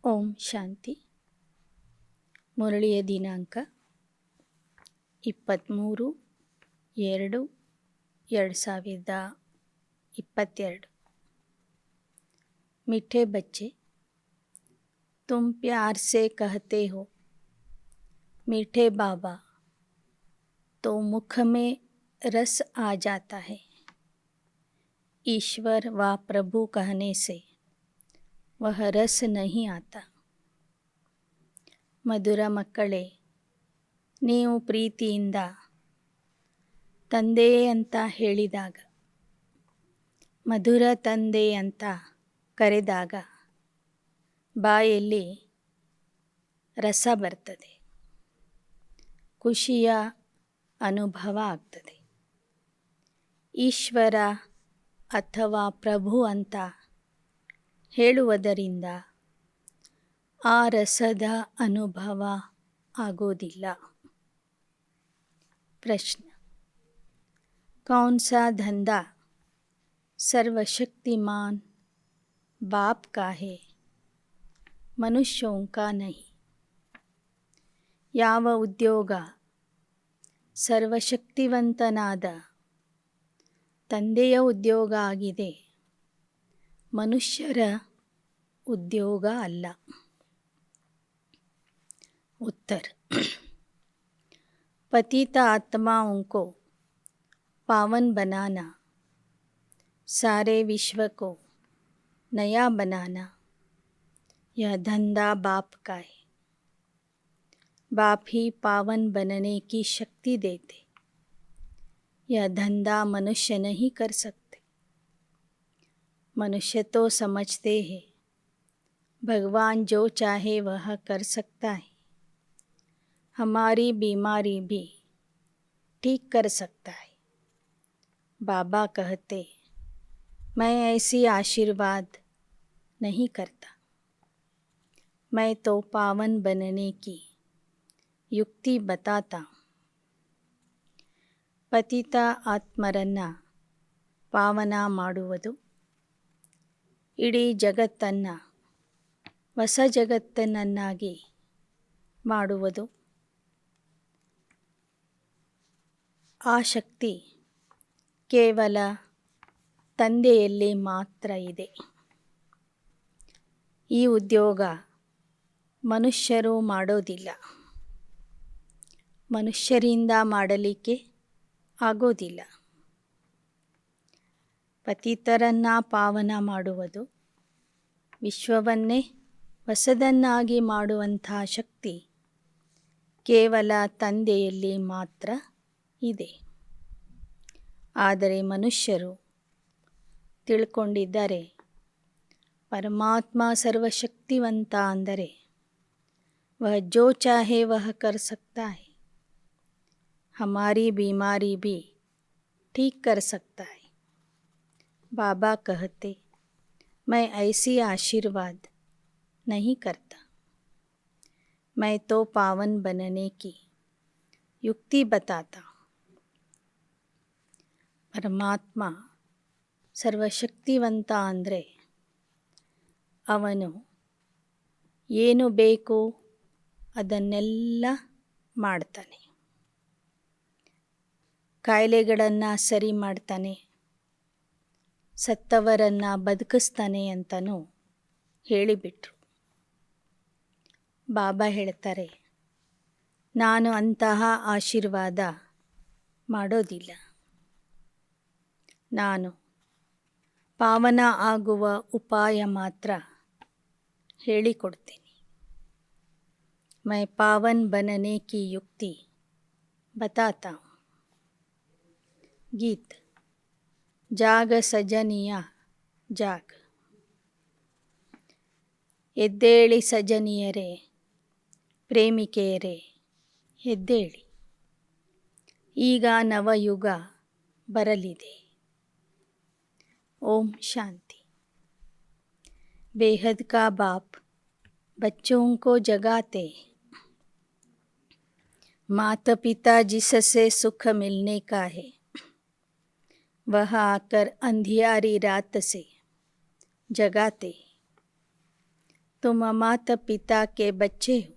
ಓಂ ಶಾಂತಿ. ಮುರಳಿಯ ದಿನಾಂಕ 23/2/2022. मीठे बच्चे, तुम प्यार से कहते हो मीठे बाबा, तो मुख में रस आ जाता है. ईश्वर व प्रभु कहने से वह रस नहीं आता. ಮಧುರ ಮಕ್ಕಳೇ, ನೀವು ಪ್ರೀತಿಯಿಂದ ತಂದೆ ಅಂತ ಹೇಳಿದಾಗ, ಮಧುರ ತಂದೆ ಅಂತ ಕರೆದಾಗ ಬಾಯಲ್ಲಿ ರಸ ಬರ್ತದೆ, ಖುಷಿಯ ಅನುಭವ ಆಗ್ತದೆ. ಈಶ್ವರ ಅಥವಾ ಪ್ರಭು ಅಂತ ಹೇಳುವುದರಿಂದ ಆ ರಸದ ಅನುಭವ ಆಗೋದಿಲ್ಲ. ಪ್ರಶ್ನೆ: कौन सा धंधा सर्वशक्तिमान बाप का है, मनुष्यों का नहीं? ಯಾವ ಉದ್ಯೋಗ ಸರ್ವಶಕ್ತಿವಂತನಾದ ತಂದೆಯ ಉದ್ಯೋಗ ಆಗಿದೆ, ಮನುಷ್ಯರ ಉದ್ಯೋಗ ಅಲ್ಲ. उत्तर: पतित आत्माओं को पावन बनाना, सारे विश्व को नया बनाना, यह धंधा बाप का है. बाप ही पावन बनने की शक्ति देते. यह धंधा मनुष्य नहीं कर सकते. मनुष्य तो समझते हैं भगवान जो चाहे वह कर सकता है, हमारी बीमारी भी ठीक कर सकता है. बाबा कहते, मैं ऐसी आशीर्वाद नहीं करता, मैं तो पावन बनने की युक्ति बताता हूँ. ಪತಿತ ಆತ್ಮರನ್ನು ಪಾವನ ಮಾಡುವುದು, ಇಡೀ ಜಗತ್ತನ್ನು ಹೊಸ ಜಗತ್ತನ್ನಾಗಿ ಮಾಡುವುದು, ಆ ಶಕ್ತಿ ಕೇವಲ ತಂದೆಯಲ್ಲಿ ಮಾತ್ರ ಇದೆ. ಈ ಉದ್ಯೋಗ ಮನುಷ್ಯರು ಮಾಡೋದಿಲ್ಲ, ಮನುಷ್ಯರಿಂದ ಮಾಡಲಿಕ್ಕೆ ಆಗೋದಿಲ್ಲ. ಪತಿತರನ್ನು ಪಾವನ ಮಾಡುವುದು, ವಿಶ್ವವನ್ನೇ ಹೊಸದನ್ನಾಗಿ ಮಾಡುವಂಥ ಶಕ್ತಿ ಕೇವಲ ತಂದೆಯಲ್ಲಿ ಮಾತ್ರ ಇದೆ. ಆದರೆ ಮನುಷ್ಯರು ತಿಳ್ಕೊಂಡಿದ್ದಾರೆ, ಪರಮಾತ್ಮ ಸರ್ವಶಕ್ತಿವಂತ ಅಂದರೆ ವಹ ಜೋ ಚಾಹೆ ವಹ ಕರ್ ಸಕ್ತಾ ಹೈ, ಹಮಾರಿ बीमारी भी ठीक कर सकता है. बाबा कहते, मैं ऐसी आशीर्वाद नहीं करता, मैं तो पावन बनने की युक्ति बताता हूँ. ಪರಮಾತ್ಮ ಸರ್ವಶಕ್ತಿವಂತ ಅಂದರೆ ಅವನು ಏನು ಬೇಕು ಅದನ್ನೆಲ್ಲ ಮಾಡ್ತಾನೆ. ಕಾಯಿಲೆಗಳನ್ನು ಸರಿ ಮಾಡ್ತಾನೆ, ಸತ್ತವರನ್ನು ಬದುಕಿಸ್ತಾನೆ ಅಂತಲೂ ಹೇಳಿಬಿಟ್ರು. ಬಾಬಾ ಹೇಳ್ತಾರೆ, ನಾನು ಅಂತಹ ಆಶೀರ್ವಾದ ಮಾಡೋದಿಲ್ಲ, ನಾನು ಪಾವನ ಆಗುವ ಉಪಾಯ ಮಾತ್ರ ಹೇಳಿಕೊಡ್ತೀನಿ. मैं पावन बनने की युक्ति बताता हूँ. गीत. ಜಾಗ ಸಜನಿಯ ಜಾಗ, ಎದ್ದೇಳಿ ಸಜನಿಯರೇ, ಪ್ರೇಮಿಕೆಯರೇ ಎದ್ದೇಳಿ, ಈಗ ನವಯುಗ ಬರಲಿದೆ. ओम शांति. बेहद का बाप बच्चों को जगाते, माता पिता जिससे सुख मिलने का है वह आकर अंधियारी रात से जगाते. तुम माता पिता के बच्चे हो,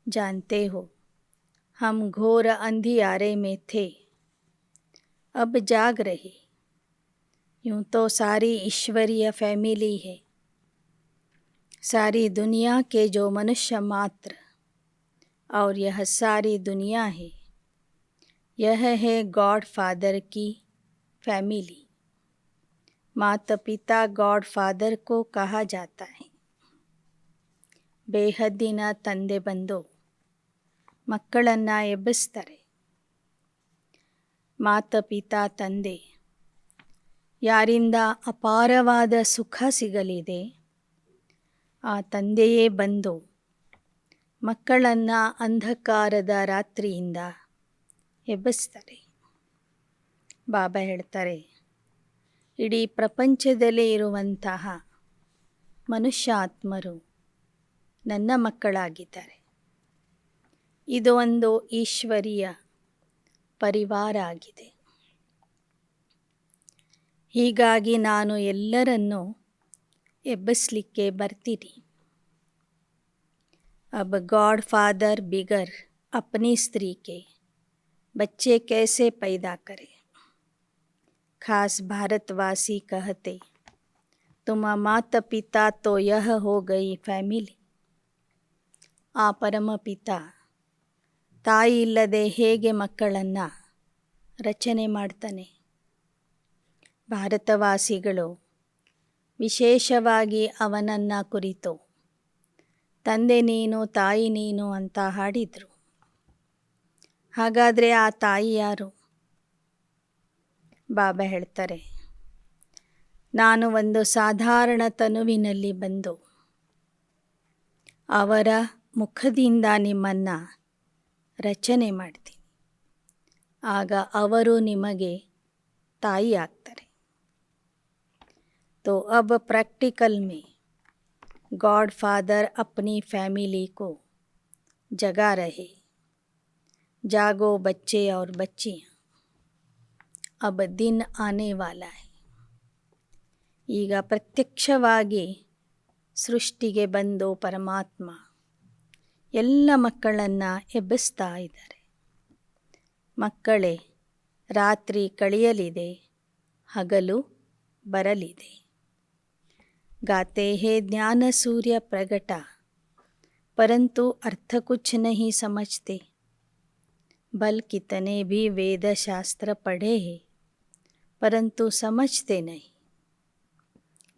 जानते हो हम घोर अंधियारे में थे, अब जाग रहे। यूं तो सारी ईश्वरीय फैमिली है, सारी दुनिया के जो मनुष्य मात्र, और यह सारी दुनिया है, यह है गॉड फादर की फैमिली। माता पिता गॉड फादर को कहा जाता है। ಬೇಹದ್ದಿನ ತಂದೆ ಬಂದು ಮಕ್ಕಳನ್ನು ಎಬ್ಬಿಸ್ತಾರೆ. ಮಾತಾ ಪಿತಾ ತಂದೆ ಯಾರಿಂದ ಅಪಾರವಾದ ಸುಖ ಸಿಗಲಿದೆ, ಆ ತಂದೆಯೇ ಬಂದು ಮಕ್ಕಳನ್ನು ಅಂಧಕಾರದ ರಾತ್ರಿಯಿಂದ ಎಬ್ಬಿಸ್ತಾರೆ. ಬಾಬಾ ಹೇಳ್ತಾರೆ, ಇಡೀ ಪ್ರಪಂಚದಲ್ಲಿ ಇರುವಂತಹ ಮನುಷ್ಯ ಆತ್ಮರು ನನ್ನ ಮಕ್ಕಳಾಗಿದ್ದಾರೆ. ಇದು ಒಂದು ಈಶ್ವರೀಯ ಪರಿವಾರ ಆಗಿದೆ. ಹೀಗಾಗಿ ನಾನು ಎಲ್ಲರನ್ನೂ ಎಬ್ಬಿಸಲಿಕ್ಕೆ ಬರ್ತೀನಿ. अब गॉड फादर बिगर अपनी स्त्री के बच्चे कैसे पैदा करे. खास भारतवासी कहते, तुम माता पिता तो यह हो गई फैमिली. ಆ ಪರಮಪಿತ ತಾಯಿ ಇಲ್ಲದೆ ಹೇಗೆ ಮಕ್ಕಳನ್ನು ರಚನೆ ಮಾಡ್ತಾನೆ. ಭಾರತವಾಸಿಗಳು ವಿಶೇಷವಾಗಿ ಅವನನ್ನು ಕುರಿತು ತಂದೆ ನೀನು ತಾಯಿ ನೀನು ಅಂತ ಹಾಡಿದರು. ಹಾಗಾದರೆ ಆ ತಾಯಿ ಯಾರು? ಬಾಬಾ ಹೇಳ್ತಾರೆ, ನಾನು ಒಂದು ಸಾಧಾರಣ ತನುವಿನಲ್ಲಿ ಬಂದು ಅವರ ಮುಖದಿಂದ ನಿಮ್ಮನ್ನು ರಚನೆ ಮಾಡ್ತೀನಿ. ಆಗ ಅವರು ನಿಮಗೆ ತಾಯಿ ಆಗ್ತಾರೆ. तो अब प्रैक्टिकल में गॉड फादर अपनी फैमिली को जगा रहे. जागो बच्चे और बच्चियाँ, अब दिन आने वाला है. ಈಗ ಪ್ರತ್ಯಕ್ಷವಾಗಿ ಸೃಷ್ಟಿಗೆ ಬಂದು ಪರಮಾತ್ಮ ಎಲ್ಲ ಮಕ್ಕಳನ್ನು ಎಬ್ಬಿಸ್ತಾ ಇದ್ದಾರೆ. ಮಕ್ಕಳೇ, ರಾತ್ರಿ ಕಳೆಯಲಿದೆ, ಹಗಲು ಬರಲಿದೆ. गाते हैं ज्ञान सूर्य प्रगटा, परंतु अर्थ कुछ नहीं समझते. बल कितने भी वेद शास्त्र पढ़े हैं, परंतु समझते नहीं.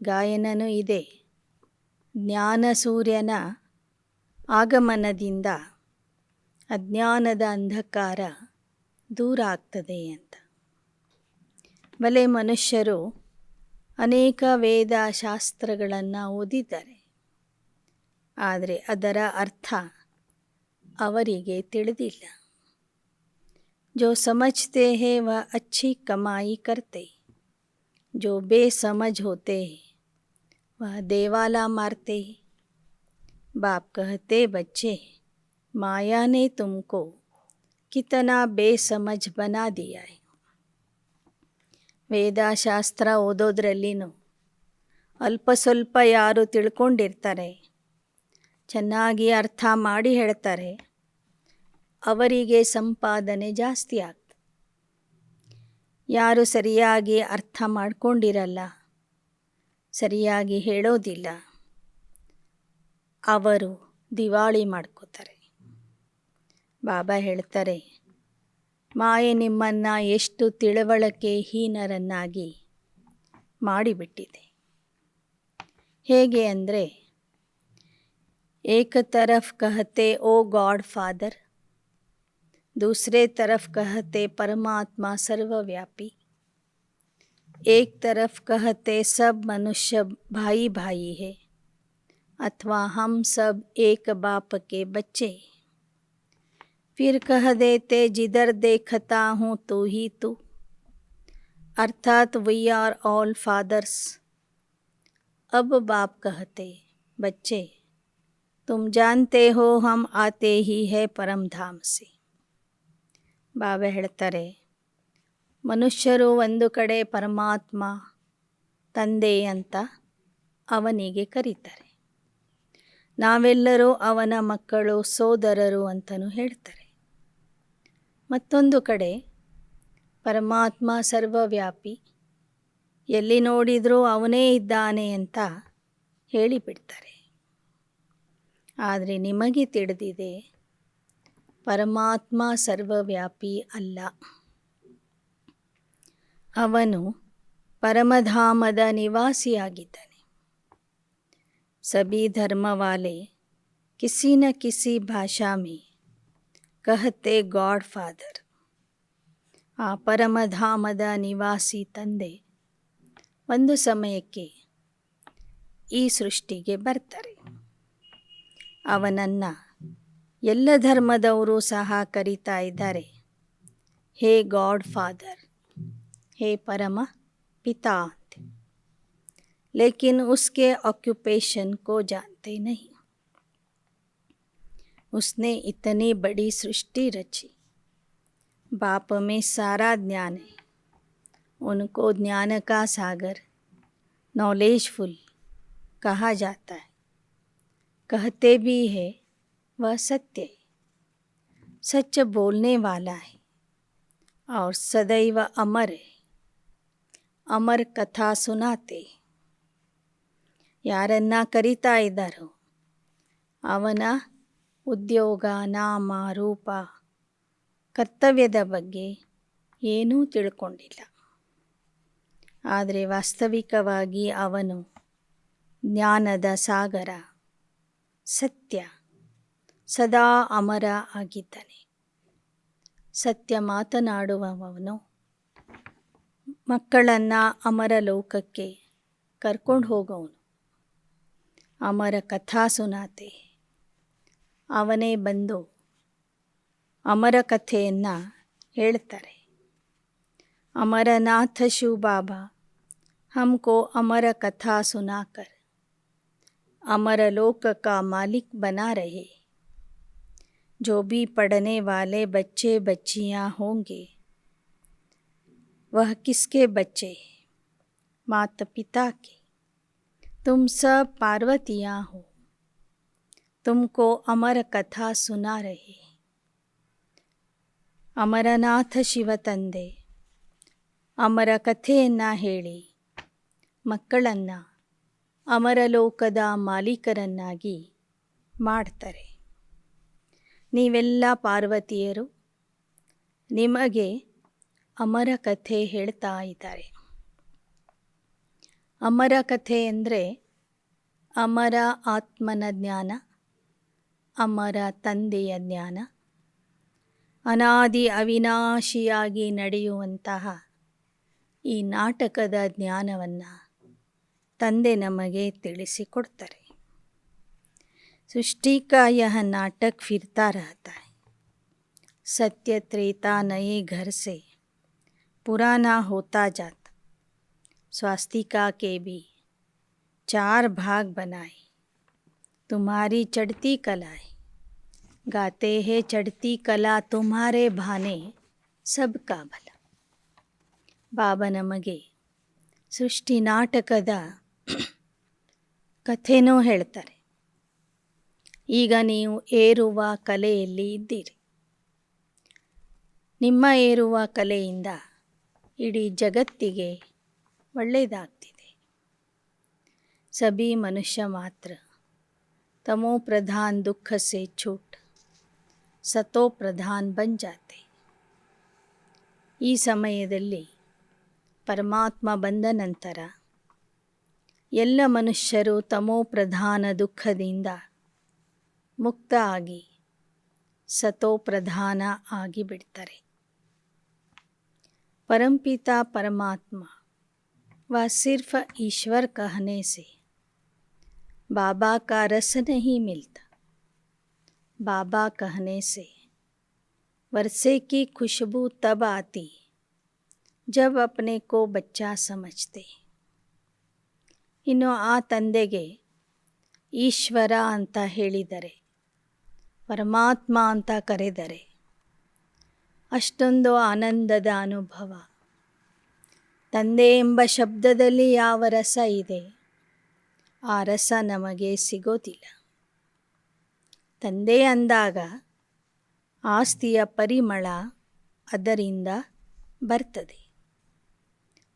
ಗಾಯನನೂ ಇದೆ, ಜ್ಞಾನ ಸೂರ್ಯನ ಆಗಮನದಿಂದ ಅಜ್ಞಾನದ ಅಂಧಕಾರ ದೂರ ಆಗ್ತದೆ ಅಂತ. ಬಲೆ ಮನುಷ್ಯರು ಅನೇಕ ವೇದ ಶಾಸ್ತ್ರಗಳನ್ನು ಓದಿದ್ದಾರೆ, ಆದರೆ ಅದರ ಅರ್ಥ ಅವರಿಗೆ ತಿಳಿದಿಲ್ಲ. जो समझते हैं वह अच्छी कमाई करते, जो बेसमझ होते हैं वह देवाला मारते. बाप कहते, बच्चे माया ने तुमको कितना बेसमझ बना दिया है. ವೇದಶಾಸ್ತ್ರ ಓದೋದ್ರಲ್ಲಿನೂ ಅಲ್ಪ ಸ್ವಲ್ಪ ಯಾರು ತಿಳ್ಕೊಂಡಿರ್ತಾರೆ, ಚೆನ್ನಾಗಿ ಅರ್ಥ ಮಾಡಿ ಹೇಳ್ತಾರೆ, ಅವರಿಗೆ ಸಂಪಾದನೆ ಜಾಸ್ತಿ ಆಗ್ತದೆ. ಯಾರು ಸರಿಯಾಗಿ ಅರ್ಥ ಮಾಡ್ಕೊಂಡಿರಲ್ಲ, ಸರಿಯಾಗಿ ಹೇಳೋದಿಲ್ಲ, ಅವರು ದಿವಾಳಿ ಮಾಡ್ಕೋತಾರೆ. ಬಾಬಾ ಹೇಳ್ತಾರೆ, ಮಾಯೆ ನಿಮ್ಮನ್ನು ಎಷ್ಟು ತಿಳುವಳಿಕೆಹೀನರನ್ನಾಗಿ ಮಾಡಿಬಿಟ್ಟಿದೆ. ಹೇಗೆ ಅಂದರೆ, एक तरफ कहते ओ गॉड फादर, दूसरे तरफ कहते परमात्मा सर्वव्यापी, एक तरफ कहते सब मनुष्य भाई भाई है, अथवा हम सब एक बाप के बच्चे. फिर कह देते जिधर देखता हूँ तू ही तू, अर्थात वी आर ऑल फादर्स. अब बाप कहते, बच्चे तुम जानते हो हम आते ही है परम धाम से. ಬಾಬಾ ಹೇಳ್ತಾರೆ, ಮನುಷ್ಯರು ಒಂದು ಕಡೆ ಪರಮಾತ್ಮ ತಂದೆ ಅಂತ ಅವನಿಗೆ ಕರೀತಾರೆ. ನಾವೆಲ್ಲರೂ ಅವನ ಮಕ್ಕಳು, ಸೋದರರು ಅಂತಲೂ ಹೇಳ್ತಾರೆ. ಮತ್ತೊಂದು ಕಡೆ ಪರಮಾತ್ಮ ಸರ್ವವ್ಯಾಪಿ, ಎಲ್ಲಿ ನೋಡಿದರೂ ಅವನೇ ಇದ್ದಾನೆ ಅಂತ ಹೇಳಿಬಿಡ್ತಾರೆ. ಆದರೆ ನಿಮಗೆ ತಿಳಿದಿದೆ, ಪರಮಾತ್ಮ ಸರ್ವವ್ಯಾಪಿ ಅಲ್ಲ. ಅವನು ಪರಮಧಾಮದ ನಿವಾಸಿಯಾಗಿದ್ದಾನೆ. ಸಭಿ धर्म वाले किसी न किसी ಭಾಷಾ में कहते ಗಾಡ್ ಫಾದರ್. ಆ ಪರಮಧಾಮದ ನಿವಾಸಿ ತಂದೆ ಒಂದು ಸಮಯಕ್ಕೆ ಈ ಸೃಷ್ಟಿಗೆ ಬರ್ತಾರೆ. ಅವನನ್ನು ಎಲ್ಲ ಧರ್ಮದವರು ಸಹ ಕರೀತಾ ಇದ್ದಾರೆ, ಹೇ ಗಾಡ್ ಫಾದರ್, ಹೇ ಪರಮ ಪಿತಾ ಅಂತ. लेकिन उसके ऑक्यूपेशन को जानते नहीं. उसने इतनी बड़ी सृष्टि रची, बाप में सारा ज्ञान है, उनको ज्ञान का सागर, नॉलेजफुल कहा जाता है. कहते भी है वह सत्य है, सच बोलने वाला है और सदैव अमर है. अमर कथा सुनाते. ಯಾರನ್ನ ಕರೀತಾ ಇದ್ದಾರೋ ಅವನ ಉದ್ಯೋಗ, ನಾಮ, ರೂಪ, ಕರ್ತವ್ಯದ ಬಗ್ಗೆ ಏನೂ ತಿಳ್ಕೊಂಡಿಲ್ಲ. ಆದರೆ ವಾಸ್ತವಿಕವಾಗಿ ಅವನು ಜ್ಞಾನದ ಸಾಗರ, ಸತ್ಯ, ಸದಾ ಅಮರ ಆಗಿದ್ದಾನೆ. ಸತ್ಯ ಮಾತನಾಡುವವನು ಮಕ್ಕಳನ್ನು ಅಮರ ಲೋಕಕ್ಕೆ ಕರ್ಕೊಂಡು ಹೋಗೋನು. ಅಮರ ಕಥಾ ಸುನಾತೆ. ಅವನೇ ಬಂದು ಅಮರ ಕಥೆಯನ್ನು ಹೇಳ್ತಾರೆ. ಅಮರನಾಥ ಶಿವ ಬಾಬಾ हमको अमर कथा सुनाकर अमर लोक का मालिक बना रहे. जो भी पढ़ने वाले बच्चे बच्चियां होंगे वह किसके बच्चे? माता पिता के. तुम सब पार्वतियाँ हो, तुमको अमर कथा सुना रहे. ಅಮರನಾಥ ಶಿವ ತಂದೆ ಅಮರ ಕಥೆಯನ್ನು ಹೇಳಿ ಮಕ್ಕಳನ್ನು ಅಮರಲೋಕದ ಮಾಲೀಕರನ್ನಾಗಿ ಮಾಡ್ತಾರೆ. ನೀವೆಲ್ಲ ಪಾರ್ವತಿಯರು, ನಿಮಗೆ ಅಮರ ಕಥೆ ಹೇಳ್ತಾ ಇದ್ದಾರೆ. ಅಮರ ಕಥೆ ಅಂದರೆ ಅಮರ ಆತ್ಮನ ಜ್ಞಾನ, ಅಮರ ತಂದೆಯ ಜ್ಞಾನ, ಅನಾದಿ ಅವಿನಾಶಿಯಾಗಿ ನಡೆಯುವಂತಹ ಈ ನಾಟಕದ ಜ್ಞಾನವನ್ನು ತಂದೆ ನಮಗೆ ತಿಳಿಸಿಕೊಡ್ತಾರೆ. सृष्टि का यह नाटक फिरता रहता है. सत्य त्रेता नए घर से पुराना होता जाता. स्वास्तिका के भी 4 भाग बनाए. तुम्हारी चढ़ती कला है, गाते हैं चढ़ती कला तुम्हारे भाने सबका भला. ಬಾಬಾ ನಮಗೆ ಸೃಷ್ಟಿ ನಾಟಕದ ಕಥೆನೂ ಹೇಳ್ತಾರೆ. ಈಗ ನೀವು ಏರುವ ಕಲೆಯಲ್ಲಿ ಇದ್ದೀರಿ. ನಿಮ್ಮ ಏರುವ ಕಲೆಯಿಂದ ಇಡೀ ಜಗತ್ತಿಗೆ ಒಳ್ಳೆಯದಾಗ್ತಿದೆ. ಸಭಿ ಮನುಷ್ಯ ಮಾತ್ರ ತಮೋ ಪ್ರಧಾನ್ ದುಃಖ ಸೆ छूट ಸತೋ ಪ್ರಧಾನ್ ಬನ್ ಜಾತೆ. ಈ ಸಮಯದಲ್ಲಿ ಪರಮಾತ್ಮ ಬಂದ ನಂತರ ಎಲ್ಲ ಮನುಷ್ಯರು ತಮೋ ಪ್ರಧಾನ ದುಃಖದಿಂದ ಮುಕ್ತ ಆಗಿ ಸತೋ ಪ್ರಧಾನ ಆಗಿಬಿಡ್ತಾರೆ. परमपिता परमात्मा व सिर्फ ईश्वर कहने से बाबा का रस नहीं मिलता. बाबा कहने से वर्षे की खुशबू तब आती जब अपने को बच्चा समझते. ಇನ್ನು ಆ ತಂದೆಗೆ ಈಶ್ವರ ಅಂತ ಹೇಳಿದರೆ, ಪರಮಾತ್ಮ ಅಂತ ಕರೆದರೆ ಅಷ್ಟೊಂದು ಆನಂದದ ಅನುಭವ. ತಂದೆ ಎಂಬ ಶಬ್ದದಲ್ಲಿ ಯಾವ ರಸ ಇದೆ ಆ ರಸ ನಮಗೆ ಸಿಗೋದಿಲ್ಲ. ತಂದೆ ಅಂದಾಗ ಆಸ್ತಿಯ ಪರಿಮಳ ಅದರಿಂದ ಬರ್ತದೆ.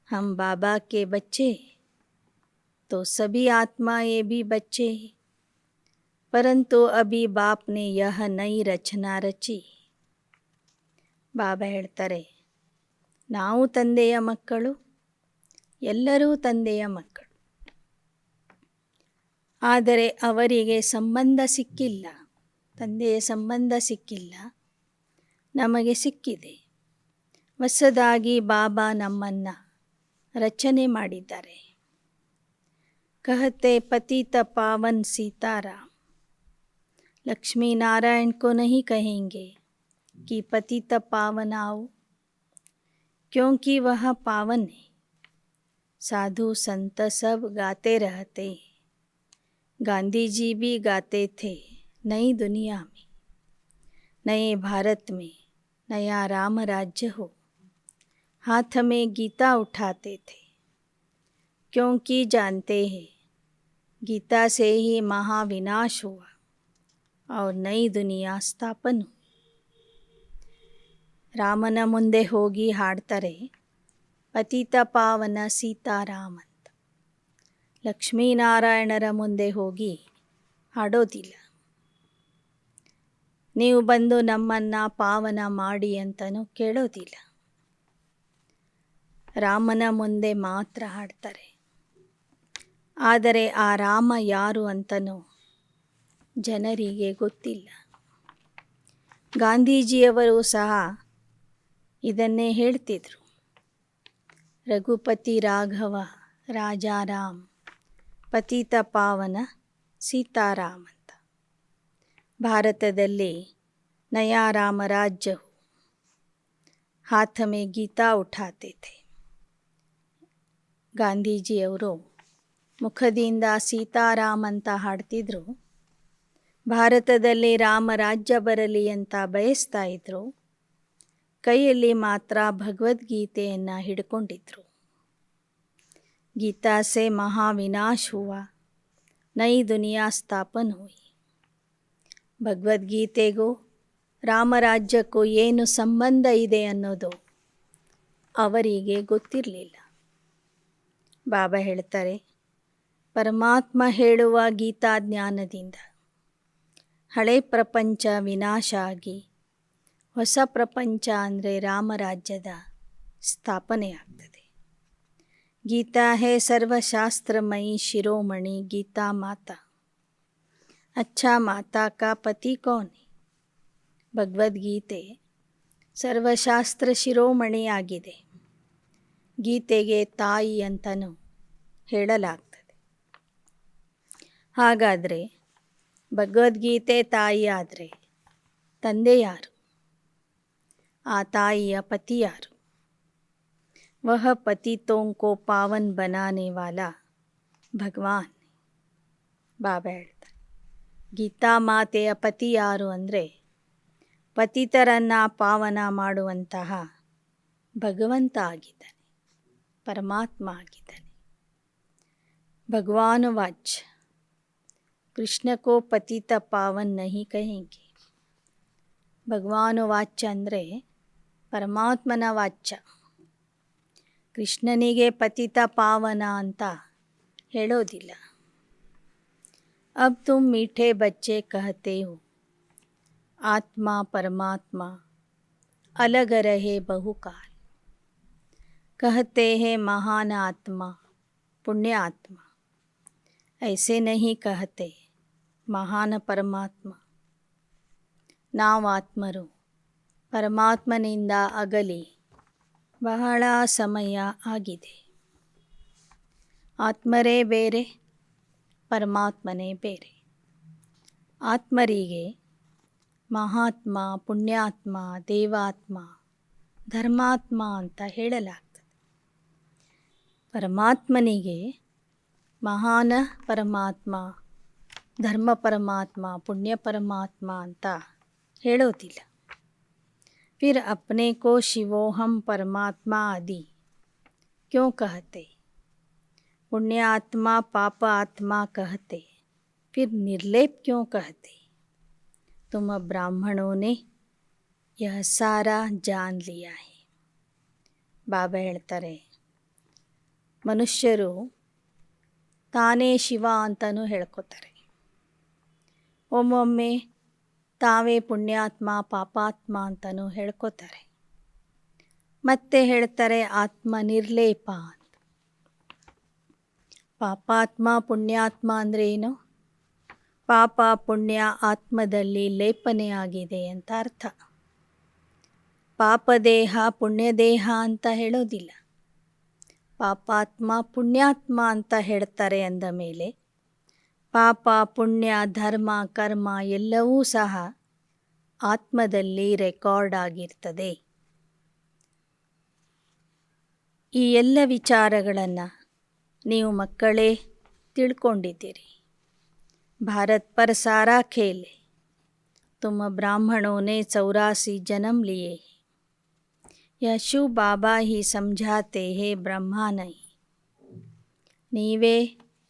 हम बाबा के बच्चे तो सभी आत्माएं भी बच्चे हैं, परंतु अभी बाप ने यह नई रचना रची. ಬಾಬಾ ಹೇಳ್ತಾರೆ, ನಾವು ತಂದೆಯ ಮಕ್ಕಳು, ಎಲ್ಲರೂ ತಂದೆಯ ಮಕ್ಕಳು. ಆದರೆ ಅವರಿಗೆ ಸಂಬಂಧ ಸಿಕ್ಕಿಲ್ಲ, ತಂದೆಯ ಸಂಬಂಧ ಸಿಕ್ಕಿಲ್ಲ, ನಮಗೆ ಸಿಕ್ಕಿದೆ. ಹೊಸದಾಗಿ ಬಾಬಾ ನಮ್ಮನ್ನು ರಚನೆ ಮಾಡಿದ್ದಾರೆ. कहते पतित पावन सीताराम. लक्ष्मी नारायण को नहीं कहेंगे कि पतित पावन आओ, क्योंकि वह पावन है. साधु संत सब गाते रहते. गांधी जी भी गाते थे, नई दुनिया में, नए भारत में नया राम राज्य हो. हाथ में गीता उठाते थे, क्योंकि जानते हैं गीता से ही महाविनाश हुआ और नई दुनिया ಸ್ಥಾಪನ हुई. ರಾಮನ ಮುಂದೆ ಹೋಗಿ ಹಾಡ್ತಾರೆ, ಪತಿತ ಪಾವನ ಸೀತಾರಾಮ ಅಂತ. ಲಕ್ಷ್ಮೀನಾರಾಯಣರ ಮುಂದೆ ಹೋಗಿ ಹಾಡೋದಿಲ್ಲ. ನೀವು ಬಂದು ನಮ್ಮನ್ನು ಪಾವನ ಮಾಡಿ ಅಂತಲೂ ಕೇಳೋದಿಲ್ಲ. ರಾಮನ ಮುಂದೆ ಮಾತ್ರ ಹಾಡ್ತಾರೆ. ಆದರೆ ಆ ರಾಮ ಯಾರು ಅಂತನೂ ಜನರಿಗೆ ಗೊತ್ತಿಲ್ಲ. ಗಾಂಧೀಜಿಯವರು ಸಹ ಇದನ್ನೇ ಹೇಳ್ತಿದ್ರು. ರಘುಪತಿ ರಾಘವ ರಾಜಾರಾಮ್ ಪತಿತ ಪಾವನ ಸೀತಾರಾಮ್ ಅಂತ. ಭಾರತದಲ್ಲಿ ನಯಾ ರಾಮರಾಜ್ಯವು ಹಾಥ ಮೇ ಗೀತಾ ಉಠಾತೆ ಥೆ. ಗಾಂಧೀಜಿಯವರು ಮುಖದಿಂದ ಸೀತಾರಾಮ್ ಅಂತ ಹಾಡ್ತಿದ್ರು. ಭಾರತದಲ್ಲಿ ರಾಮರಾಜ್ಯ ಬರಲಿ ಅಂತ ಬಯಸ್ತಾ ಇದ್ರು. ಕೈಯಲ್ಲಿ ಮಾತ್ರ ಭಗವದ್ಗೀತೆಯನ್ನು ಹಿಡ್ಕೊಂಡಿದ್ರು. ಗೀತಾ ಸೆ ಮಹಾವಿನಾಶ ಹುವಾ, ನೈ ದುನಿಯಾ ಸ್ಥಾಪನ ಹುಯಿ. ಭಗವದ್ಗೀತೆಗೂ ರಾಮರಾಜ್ಯಕ್ಕೂ ಏನು ಸಂಬಂಧ ಇದೆ ಅನ್ನೋದು ಅವರಿಗೆ ಗೊತ್ತಿರಲಿಲ್ಲ. ಬಾಬಾ ಹೇಳ್ತಾರೆ, ಪರಮಾತ್ಮ ಹೇಳುವ ಗೀತಾ ಜ್ಞಾನದಿಂದ ಹಳೆ ಪ್ರಪಂಚ ವಿನಾಶ ಆಗಿ ಹೊಸ ಪ್ರಪಂಚ ಅಂದರೆ ರಾಮರಾಜ್ಯದ ಸ್ಥಾಪನೆಯಾಗ್ತದೆ. ಗೀತಾ ಹೇ ಸರ್ವಶಾಸ್ತ್ರಮಯಿ ಶಿರೋಮಣಿ ಗೀತಾ ಮಾತಾ. ಅಚ್ಚಾ ಮಾತಾ ಕಾ ಪತಿ ಕೌನ್ ಹೈ. ಭಗವದ್ಗೀತೆ ಸರ್ವಶಾಸ್ತ್ರ ಶಿರೋಮಣಿಯಾಗಿದೆ. ಗೀತೆಗೆ ತಾಯಿ ಅಂತಲೂ ಹೇಳಲಾಗ್ತದೆ. ಹಾಗಾದರೆ ಭಗವದ್ಗೀತೆ ತಾಯಿ ಆದರೆ ತಂದೆ ಯಾರು? ಆ ತಾಯಿಯ ಪತಿ ಯಾರು? ವಹ ಪತಿತೋಂಕೋ ಪಾವನ್ ಬನಾನೆ ವಾಲಾ ಭಗವಾನ್. ಬಾಬಾ ಹೇಳ್ತಾರೆ, ಗೀತಾ ಮಾತೆಯ ಪತಿ ಯಾರು ಅಂದರೆ ಪತಿತರನ್ನು ಪಾವನ ಮಾಡುವಂತಹ ಭಗವಂತ ಆಗಿದ್ದಾನೆ, ಪರಮಾತ್ಮ ಆಗಿದ್ದಾನೆ. भगवान वाच कृष्ण को पतित पावन नहीं कहेंगे. ಭಗವಾನ್ ವಾಚ್ಯ ಅಂದರೆ ಪರಮಾತ್ಮನ ವಾಚ್ಯ. ಕೃಷ್ಣನಿಗೆ ಪತಿತ ಪಾವನ ಅಂತ ಹೇಳೋದಿಲ್ಲ. ಅಬ್ ತುಮ್ ಮೀಠೆ ಬಚ್ಚೆ ಕಹತೆ ಹೋ, ಆತ್ಮ ಪರಮಾತ್ಮ अलग रहे बहुकाल. कहते हैं महान आत्मा पुण्य आत्मा, ऐसे नहीं कहते महान परमात्मा. ನಾವು ಆತ್ಮರು ಪರಮಾತ್ಮನಿಂದ ಅಗಲಿ ಬಹಳ ಸಮಯ ಆಗಿದೆ. ಆತ್ಮರೇ ಬೇರೆ, ಪರಮಾತ್ಮನೇ ಬೇರೆ. ಆತ್ಮರಿಗೆ ಮಹಾತ್ಮ, ಪುಣ್ಯಾತ್ಮ, ದೇವಾತ್ಮ, ಧರ್ಮಾತ್ಮ ಅಂತ ಹೇಳಲಾಗ್ತದೆ. ಪರಮಾತ್ಮನಿಗೆ ಮಹಾನ ಪರಮಾತ್ಮ, ಧರ್ಮ ಪರಮಾತ್ಮ, ಪುಣ್ಯ ಪರಮಾತ್ಮ ಅಂತ ಹೇಳೋದಿಲ್ಲ. ಫಿರ್ ಅಪ್ನೆ ಕೋ ಶಿವೋಹಂ ಪರಮಾತ್ಮ ಆದಿ ಕ್ಯೋ ಕಹತೆ. पुण्य आत्मा पाप आत्मा कहते, फिर निर्लेप क्यों कहते. तुम ब्राह्मणों ने यह सारा जान लिया है. ಬಾಬಾ ಹೇಳ್ತಾರೆ, ಮನುಷ್ಯರು ತಾನೇ ಶಿವ ಅಂತಲೂ ಹೇಳ್ಕೊತಾರೆ. ಒಮ್ಮೊಮ್ಮೆ ತಾವೇ ಪುಣ್ಯಾತ್ಮ ಪಾಪಾತ್ಮ ಅಂತಲೂ ಹೇಳ್ಕೊತಾರೆ. ಮತ್ತೆ ಹೇಳ್ತಾರೆ ಆತ್ಮ ನಿರ್ಲೇಪ ಅಂತ. ಪಾಪಾತ್ಮ ಪುಣ್ಯಾತ್ಮ ಅಂದರೆ ಏನು? ಪಾಪ ಪುಣ್ಯ ಆತ್ಮದಲ್ಲಿ ಲೇಪನೆ ಆಗಿದೆ ಅಂತ ಅರ್ಥ. ಪಾಪದೇಹ ಪುಣ್ಯದೇಹ ಅಂತ ಹೇಳೋದಿಲ್ಲ. ಪಾಪಾತ್ಮ ಪುಣ್ಯಾತ್ಮ ಅಂತ ಹೇಳ್ತಾರೆ ಅಂದ ಮೇಲೆ ಪಾಪ ಪುಣ್ಯ ಧರ್ಮ ಕರ್ಮ ಎಲ್ಲವೂ ಸಹ ಆತ್ಮದಲ್ಲಿ ರೆಕಾರ್ಡ್ ಆಗಿರ್ತದೆ. ಈ ಎಲ್ಲ ವಿಚಾರಗಳನ್ನು ನೀವು ಮಕ್ಕಳೇ ತಿಳ್ಕೊಂಡಿದ್ದೀರಿ. ಭಾರತ್ ಪರ್ ಸಾರಾ ಖೇಲ್ ಹೈ. ತುಮ ಬ್ರಾಹ್ಮಣೋं ने 84 जन्म लिए. यह शिव बाबा ही समझाते हैं, ಬ್ರಹ್ಮ नहीं. ನೀವೇ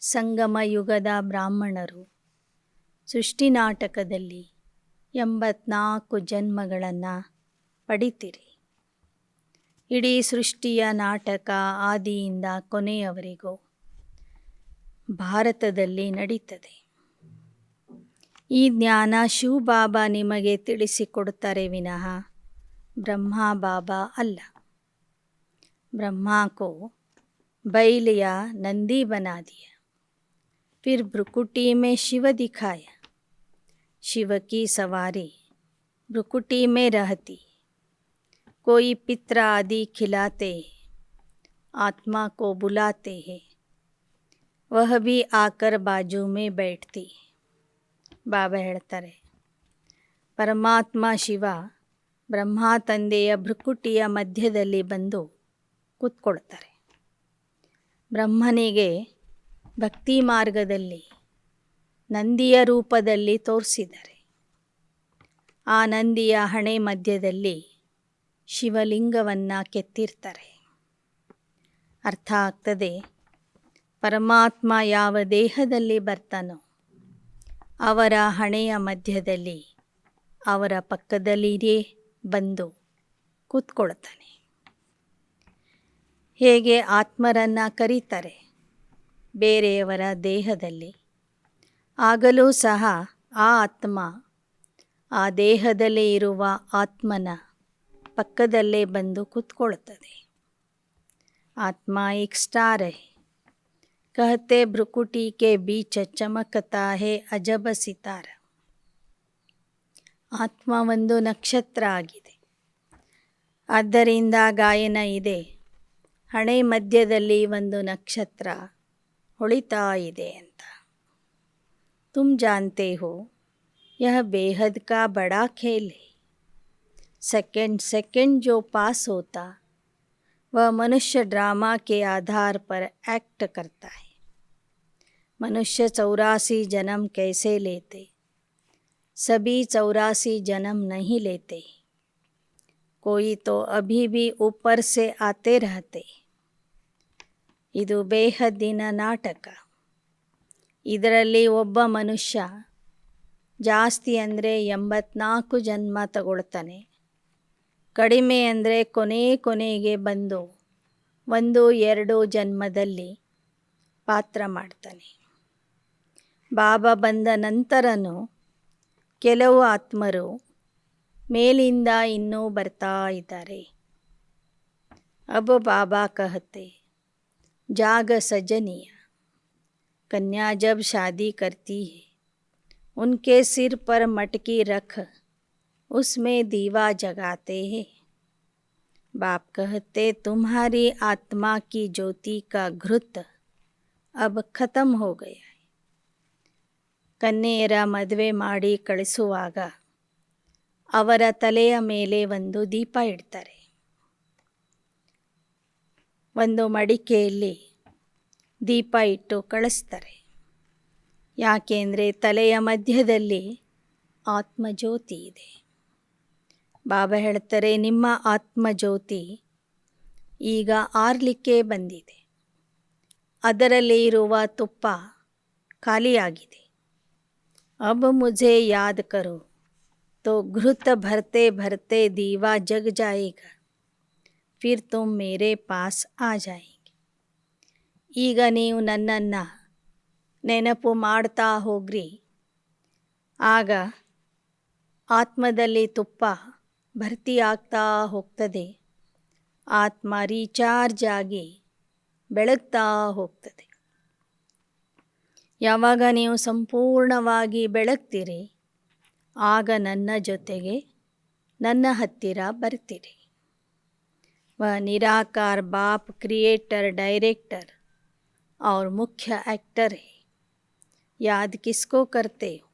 ಸಂಗಮ ಯುಗದ ಬ್ರಾಹ್ಮಣರು. ಸೃಷ್ಟಿ ನಾಟಕದಲ್ಲಿ 84 ಜನ್ಮಗಳನ್ನು ಪಡಿತೀರಿ. ಇಡೀ ಸೃಷ್ಟಿಯ ನಾಟಕ ಆದಿಯಿಂದ ಕೊನೆಯವರೆಗೂ ಭಾರತದಲ್ಲಿ ನಡೀತದೆ. ಈ ಜ್ಞಾನ ಶಿವ ಬಾಬಾ ನಿಮಗೆ ತಿಳಿಸಿಕೊಡ್ತಾರೆ ವಿನಃ ಬ್ರಹ್ಮ ಬಾಬಾ ಅಲ್ಲ. ब्रह्मा को बैल या नंदी बना दिया, फिर भ्रुकुटी में शिव दिखाया. शिव की सवारी भ्रुकुटी में रहती. कोई पित्र आदि खिलाते हैं, आत्मा को बुलाते हैं, वह भी आकर बाजू में बैठती. ಬಾಬಾ ಹೇಳ್ತಾರೆ, ಪರಮಾತ್ಮ ಶಿವ ಬ್ರಹ್ಮ ತಂದೆಯ ಭ್ರುಕುಟಿಯ ಮಧ್ಯದಲ್ಲಿ ಬಂದು ಕೂತ್ಕೊಳ್ತಾರೆ. ಬ್ರಹ್ಮನಿಗೆ ಭಕ್ತಿ ಮಾರ್ಗದಲ್ಲಿ ನಂದಿಯ ರೂಪದಲ್ಲಿ ತೋರಿಸಿದ್ದಾರೆ. ಆ ನಂದಿಯ ಹಣೆ ಮಧ್ಯದಲ್ಲಿ ಶಿವಲಿಂಗವನ್ನು ಕೆತ್ತಿರ್ತಾರೆ. ಅರ್ಥ ಆಗ್ತದೆ, ಪರಮಾತ್ಮ ಯಾವ ದೇಹದಲ್ಲಿ ಬರ್ತಾನೋ ಅವರ ಹಣೆಯ ಮಧ್ಯದಲ್ಲಿ ಅವರ ಪಕ್ಕದಲ್ಲಿಯೇ ಬಂದು ಕೂತ್ಕೊಳ್ತಾನೆ. ಹೇಗೆ ಆತ್ಮರನ್ನು ಕರೀತಾರೆ ಬೇರೆಯವರ ದೇಹದಲ್ಲಿ, ಆಗಲೂ ಸಹ ಆ ಆತ್ಮ ಆ ದೇಹದಲ್ಲಿ ಇರುವ ಆತ್ಮನ ಪಕ್ಕದಲ್ಲೇ ಬಂದು ಕೂತ್ಕೊಳ್ತದೆ. ಆತ್ಮ ಏಕ್ ಸ್ಟಾರ್ ಹೈ. कहते भ्रुकुटी के बीच चमकता है अजब सितारा. ಆತ್ಮ ಒಂದು ನಕ್ಷತ್ರ ಆಗಿದೆ. ಆದ್ದರಿಂದ ಗಾಯನ ಇದೆ, ಹಣೆ ಮಧ್ಯದಲ್ಲಿ ಒಂದು ನಕ್ಷತ್ರ ಹೊಳಿತಾ ಇದೆ ಅಂತ. तुम जानते हो यह बेहद का बड़ा खेल है. सेकंड सेकंड जो पास होता वह मनुष्य ड्रामा के आधार पर एक्ट करता है. मनुष्य 84 जन्म कैसे लेते? सभी 84 जन्म नहीं लेते. कोई तो अभी भी ऊपर से आते रहते. ಇದು ಬೇಹದ್ದಿನ ನಾಟಕ. ಇದರಲ್ಲಿ ಒಬ್ಬ ಮನುಷ್ಯ ಜಾಸ್ತಿ ಅಂದರೆ 84 ಜನ್ಮ ತಗೊಳ್ತಾನೆ. ಕಡಿಮೆ ಅಂದರೆ ಕೊನೆಗೆ ಬಂದು 1-2 ಜನ್ಮದಲ್ಲಿ ಪಾತ್ರ ಮಾಡ್ತಾನೆ. ಬಾಬಾ ಬಂದ ನಂತರನೂ ಕೆಲವು ಆತ್ಮರು ಮೇಲಿಂದ ಇನ್ನೂ ಬರ್ತಾ ಇದ್ದಾರೆ. अब बाबा कहते, जाग सजनिया. कन्या जब शादी करती है उनके सिर पर मटकी रख उसमें दीवा जगाते हैं. बाप कहते, तुम्हारी आत्मा की ज्योति का घृत अब खत्म हो गया. ಕನ್ಯೆಯರ ಮದುವೆ ಮಾಡಿ ಕಳಿಸುವಾಗ ಅವರ ತಲೆಯ ಮೇಲೆ ಒಂದು ದೀಪ ಇಡ್ತಾರೆ. ಒಂದು ಮಡಿಕೆಯಲ್ಲಿ ದೀಪ ಇಟ್ಟು ಕಳಿಸ್ತಾರೆ. ಯಾಕೆಂದರೆ ತಲೆಯ ಮಧ್ಯದಲ್ಲಿ ಆತ್ಮಜ್ಯೋತಿ ಇದೆ. ಬಾಬಾ ಹೇಳ್ತಾರೆ, ನಿಮ್ಮ ಆತ್ಮಜ್ಯೋತಿ ಈಗ ಆರಲಿಕ್ಕೆ ಬಂದಿದೆ. ಅದರಲ್ಲಿ ಇರುವ ತುಪ್ಪ ಖಾಲಿಯಾಗಿದೆ. अब मुझे याद करो तो घृत भरते भरते दीवा जग जाएगा, फिर तुम मेरे पास आ जाएंगे. ಈಗ ನೀವು ನನ್ನನ್ನು ನೆನಪು ಮಾಡ್ತಾ ಹೋಗ್ರಿ. ಆಗ ಆತ್ಮದಲ್ಲಿ ತುಪ್ಪ ಭರ್ತಿ ಆಗ್ತಾ ಹೋಗ್ತದೆ. ಆತ್ಮ ರೀಚಾರ್ಜ್ ಆಗಿ ಬೆಳಗ್ತಾ ಹೋಗ್ತದೆ. ಯಾವಾಗ ನೀವು ಸಂಪೂರ್ಣವಾಗಿ ಬೆಳಗ್ತೀರಿ, ಆಗ ನನ್ನ ಜೊತೆಗೆ ನನ್ನ ಹತ್ತಿರ ಬರ್ತೀರಿ. वह निराकार बाप क्रिएटर डायरेक्टर और मुख्य एक्टर है. याद किसको करते हो?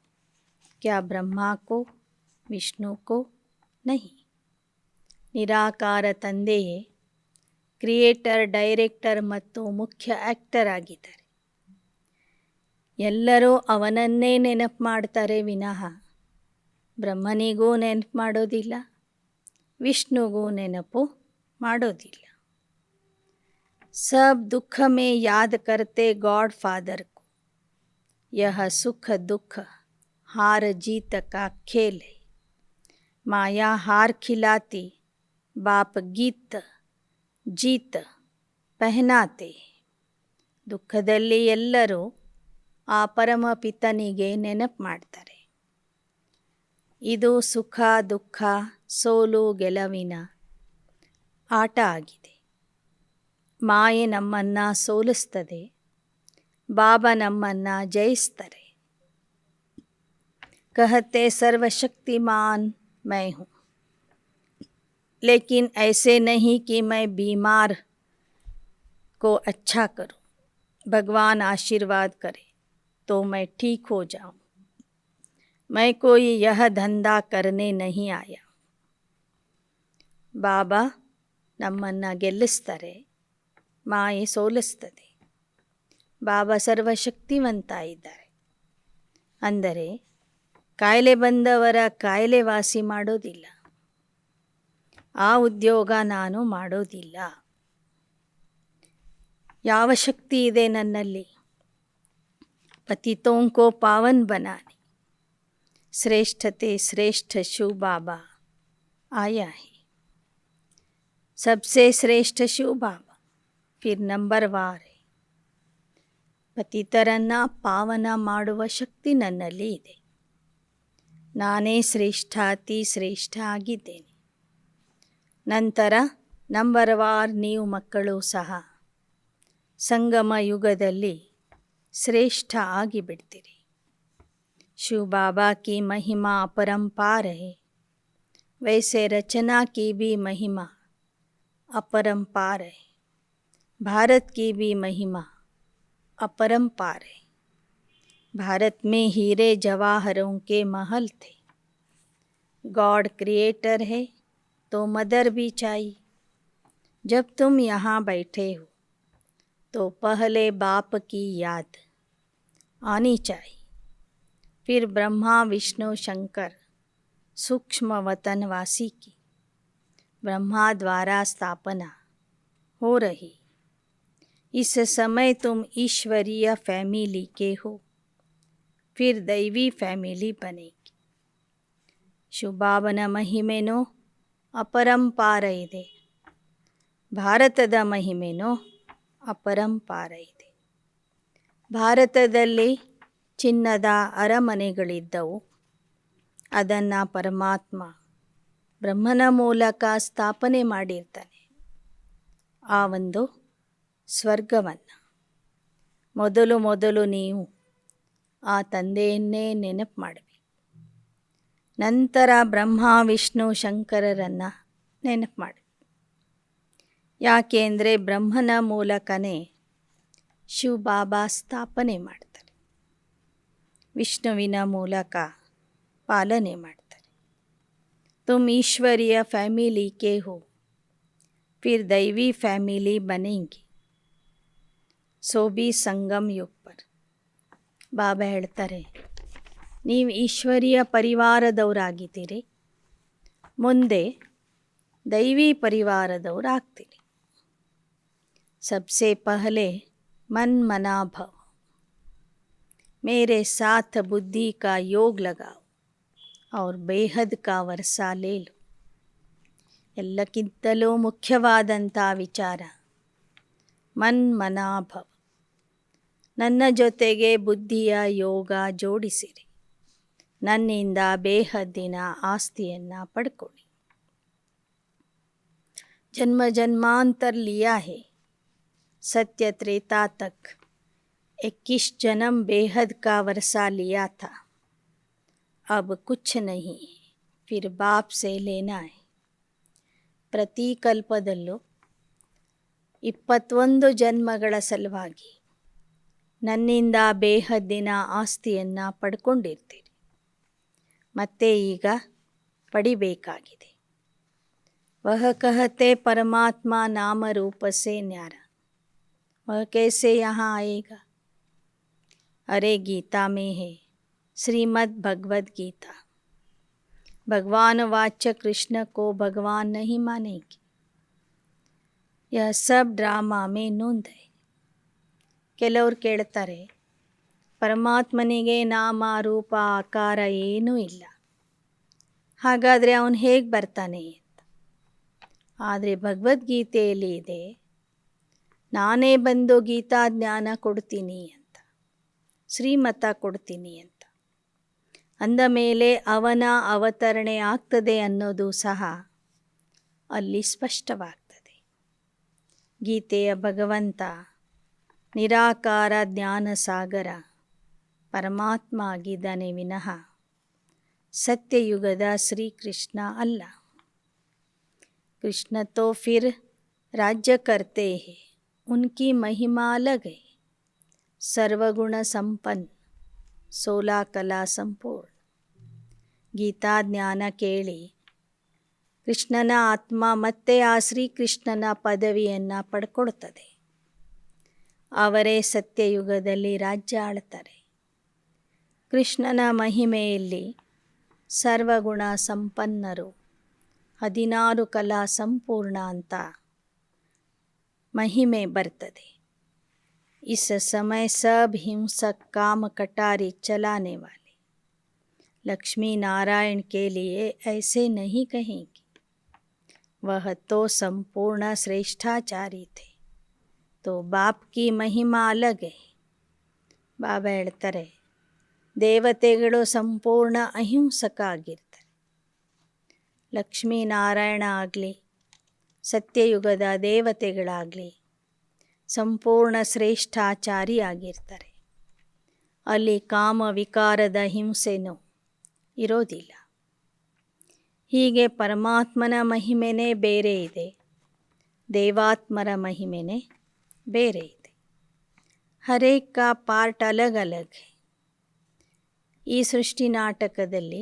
क्या ब्रह्मा को, विष्णु को? नहीं. ನಿರಾಕಾರ ತಂದೆಯೇ ಕ್ರಿಯೇಟರ್ ಡೈರೆಕ್ಟರ್ ಮತ್ತು ಮುಖ್ಯ ಆ್ಯಕ್ಟರ್ ಆಗಿದ್ದಾರೆ. ಎಲ್ಲರೂ ಅವನನ್ನೇ ನೆನಪು ಮಾಡ್ತಾರೆ ವಿನಃ ಬ್ರಹ್ಮನಿಗೂ ನೆನಪು ಮಾಡೋದಿಲ್ಲ, ವಿಷ್ಣುಗೂ ನೆನಪು ಮಾಡೋದಿಲ್ಲ. सब दुख में याद करते गॉड फादर को. यह सुख दुख हार जीत का खेल है. माया हार खिलाती, बाप गीत जीत पहनाते. ದುಃಖದಲ್ಲಿ ಎಲ್ಲರೂ ಆ ಪರಮ ಪಿತನಿಗೆ ನೆನಪು ಮಾಡ್ತಾರೆ. ಇದು ಸುಖ ದುಃಖ ಸೋಲು ಗೆಲುವಿನ ಆಟ ಆಗಿದೆ. ಮಾಯೆ ನಮ್ಮನ್ನು ಸೋಲಿಸ್ತದೆ, ಬಾಬಾ ನಮ್ಮನ್ನು ಜಯಿಸ್ತಾರೆ. कहते सर्वशक्तिमान मैं हूँ, लेकिन ऐसे नहीं कि मैं बीमार को अच्छा करूँ. भगवान आशीर्वाद करे तो मैं ठीक हो जाऊँ. मैं कोई यह धंधा करने नहीं आया. ಬಾಬಾ ನಮ್ಮನ್ನು ಗೆಲ್ಲಿಸ್ತಾರೆ, ಮಾಯೆ ಸೋಲಿಸ್ತದೆ. ಬಾಬಾ ಸರ್ವಶಕ್ತಿವಂತ ಇದ್ದಾರೆ. ಅಂದರೆ ಕಾಯಿಲೆ ಬಂದವರ ಕಾಯಿಲೆ ವಾಸಿ ಮಾಡೋದಿಲ್ಲ. ಆ ಉದ್ಯೋಗ ನಾನು ಮಾಡೋದಿಲ್ಲ. ಯಾವ ಶಕ್ತಿ ಇದೆ ನನ್ನಲ್ಲಿ? ಪತಿತೋಂ ಕೋ ಪಾವನ್ ಬನಾನೆ. ಶ್ರೇಷ್ಠತೆ ಶ್ರೇಷ್ಠ ಶಿವ ಬಾಬಾ ಆಯಾ ಹೈ. सबसे श्रेष्ठ ಶಿವ ಬಾಬಾ ಫಿರ್ ನಂಬರ್ವಾರ್ ಹೈ. ಪತಿತರನ್ನು ಪಾವನ ಮಾಡುವ ಶಕ್ತಿ ನನ್ನಲ್ಲಿ ಇದೆ. ನಾನೇ ಶ್ರೇಷ್ಠಾತಿ ಶ್ರೇಷ್ಠ ಆಗಿದ್ದೇನೆ. ನಂತರ ನಂಬರ್ವಾರ್ ನೀವು ಮಕ್ಕಳು ಸಹ ಸಂಗಮ ಯುಗದಲ್ಲಿ ಶ್ರೇಷ್ಠ ಆಗಿಬಿಡ್ತೀರಿ. ಶಿವ ಬಾಬಾ ಕಿ ಮಹಿಮಾ ಅಪರಂಪಾರ ಹೈ. ವೈಸೆ ರಚನಾ ಕಿ ಭಿ ಮಹಿಮಾ अपरंपार है. भारत की भी महिमा अपरंपार है. भारत में हीरे जवाहरों के महल थे. गॉड क्रिएटर है तो मदर भी चाहिए. जब तुम यहाँ बैठे हो तो पहले बाप की याद आनी चाहिए. फिर ब्रह्मा विष्णु शंकर सूक्ष्म वतनवासी की ब्रह्मा द्वारा स्थापना हो रही. इस समय तुम ईश्वरीय फैमिली के हो, फिर दैवी फैमिली बनेगी. ಶಿವಬಾಬನ ಮಹಿಮೆನೋ ಅಪರಂಪಾರ ಇದೆ. ಭಾರತದ ಮಹಿಮೆನೋ ಅಪರಂಪಾರ ಇದೆ. ಭಾರತದಲ್ಲಿ ಚಿನ್ನದ ಅರಮನೆಗಳಿದ್ದವು. ಅದನ್ನು ಪರಮಾತ್ಮ ಬ್ರಹ್ಮನ ಮೂಲಕ ಸ್ಥಾಪನೆ ಮಾಡಿರ್ತಾನೆ. ಆ ಒಂದು ಸ್ವರ್ಗವನ್ನು ಮೊದಲು ನೀವು ಆ ತಂದೆಯನ್ನೇ ನೆನಪು ಮಾಡಬೇಕು. ನಂತರ ಬ್ರಹ್ಮ ವಿಷ್ಣು ಶಂಕರರನ್ನು ನೆನಪು ಮಾಡಬೇಕು. ಯಾಕೆ ಅಂದರೆ ಬ್ರಹ್ಮನ ಮೂಲಕನೇ ಶಿವ ಬಾಬಾ ಸ್ಥಾಪನೆ ಮಾಡ್ತಾರೆ, ವಿಷ್ಣುವಿನ ಮೂಲಕ ಪಾಲನೆ ಮಾಡ್ತಾರೆ. तुम ईश्वरीय फैमिली के हो, फिर दैवी फैमिली बनेंगी. सो भी संगम युग पर ಬಾಬಾ ಹೇಳ್ತಾರೆ, ನೀವು ಈಶ್ವರೀಯ ಪರಿವಾರದವರಾಗಿದ್ದೀರಿ, ಮುಂದೆ ದೈವಿ ಪರಿವಾರದವರಾಗ್ತೀರಿ. सबसे पहले मन मना भव. मेरे साथ बुद्धि का योग लगाओ और ಬೇಹದ್ ಕಾ ವರ್ಸಾ ಲೇ ಲೋ. ಎಲ್ಲಕ್ಕಿಂತಲೂ ಮುಖ್ಯವಾದಂಥ ವಿಚಾರ ಮನ್ಮನಾಭವ. ನನ್ನ ಜೊತೆಗೆ ಬುದ್ಧಿಯ ಯೋಗ ಜೋಡಿಸಿರಿ. ನನ್ನಿಂದ ಬೇಹದ್ದಿನ ಆಸ್ತಿಯನ್ನು ಪಡ್ಕೊಳ್ಳಿ. जन्म जन्मांतर लिया है, सत्य त्रेता तक 21 जन्म बेहद का वर्षा लिया था. अब कुछ नहीं, फिर बाप से लेना है. ಪ್ರತಿ ಕಲ್ಪದಲ್ಲೂ 21 ಜನ್ಮಗಳ ಸಲುವಾಗಿ ನನ್ನಿಂದ ಬೇಹದ್ದಿನ ಆಸ್ತಿಯನ್ನು ಪಡ್ಕೊಂಡಿರ್ತೀರಿ. ಮತ್ತೆ ಈಗ ಪಡಿಬೇಕಾಗಿದೆ. वह कहते परमात्मा नाम रूप से न्यारा, वह कैसे यहाँ आएगा? अरे गीता में है, श्रीमद् भगवद गीता. भगवान वाच्य कृष्ण को भगवान नहीं मानेंगे. यह सब ड्रामा में नोंद है. ಕೆಲವರು ಕೇಳ್ತಾರೆ, ಪರಮಾತ್ಮನಿಗೆ ನಾಮ ರೂಪ ಆಕಾರ ಏನೂ ಇಲ್ಲ, ಹಾಗಾದರೆ ಅವನು ಹೇಗೆ ಬರ್ತಾನೆ? ಆದರೆ ಭಗವದ್ಗೀತೆಯಲ್ಲಿ ಇದೆ, ನಾನೇ ಬಂದು ಗೀತಾ ಜ್ಞಾನ ಕೊಡ್ತೀನಿ ಅಂತ, ಶ್ರೀಮತ ಕೊಡ್ತೀನಿ ಅಂತ. ಅಂದ ಮೇಲೆ ಅವನ ಅವತರಣೆ ಆಗ್ತದೆ ಅನ್ನೋದು ಸಹ ಅಲ್ಲಿ ಸ್ಪಷ್ಟವಾಗ್ತದೆ. ಗೀತೆಯ ಭಗವಂತ ನಿರಾಕಾರ ಜ್ಞಾನ ಸಾಗರ ಪರಮಾತ್ಮ ಆಗಿದ್ದಾನೆ ವಿನಃ ಸತ್ಯಯುಗದ ಶ್ರೀಕೃಷ್ಣ ಅಲ್ಲ. कृष्ण तो फिर राज्य करते हैं, उनकी महिमा अलग है. सर्वगुण संपन्न, 16 कला संपूर्ण. ಗೀತಾ ಜ್ಞಾನ ಕೇಳಿ ಕೃಷ್ಣನ ಆತ್ಮ ಮತ್ತೆ ಆ ಶ್ರೀಕೃಷ್ಣನ ಪದವಿಯನ್ನು ಪಡ್ಕೊಳ್ತದೆ. ಅವರೇ ಸತ್ಯಯುಗದಲ್ಲಿ ರಾಜ್ಯ ಆಳ್ತಾರೆ. ಕೃಷ್ಣನ ಮಹಿಮೆಯಲ್ಲಿ ಸರ್ವಗುಣ ಸಂಪನ್ನರು, 16 ಕಲಾ ಸಂಪೂರ್ಣ ಅಂತ ಮಹಿಮೆ ಬರ್ತದೆ. इस समय सब हिंसक काम कटारी चलाने वाले लक्ष्मी नारायण के लिए ऐसे नहीं कहेंगे. वह तो संपूर्ण श्रेष्ठाचारी थे, तो बाप की महिमा अलग है. ಬಾಬಾ ಹೇಳ್ತಾರೆ, ದೇವತೆಗಳು ಸಂಪೂರ್ಣ ಅಹಿಂಸಕ ಆಗಿರ್ತಾರೆ. ಲಕ್ಷ್ಮೀನಾರಾಯಣ ಆಗಲಿ, ಸತ್ಯಯುಗದ ದೇವತೆಗಳಾಗಲಿ ಸಂಪೂರ್ಣ ಶ್ರೇಷ್ಠಾಚಾರಿ ಆಗಿರ್ತಾರೆ. ಅಲ್ಲಿ ಕಾಮ ವಿಕಾರದ ಹಿಂಸೆನೂ ಇರೋದಿಲ್ಲ. ಹೀಗೆ ಪರಮಾತ್ಮನ ಮಹಿಮೆನೇ ಬೇರೆ ಇದೆ, ದೇವಾತ್ಮರ ಮಹಿಮೆನೇ ಬೇರೆ ಇದೆ. ಹರೇಕ್ ಕಾ ಪಾರ್ಟ್ ಅಲಗ್ ಅಲಗ್ ಹೈ. ಈ ಸೃಷ್ಟಿ ನಾಟಕದಲ್ಲಿ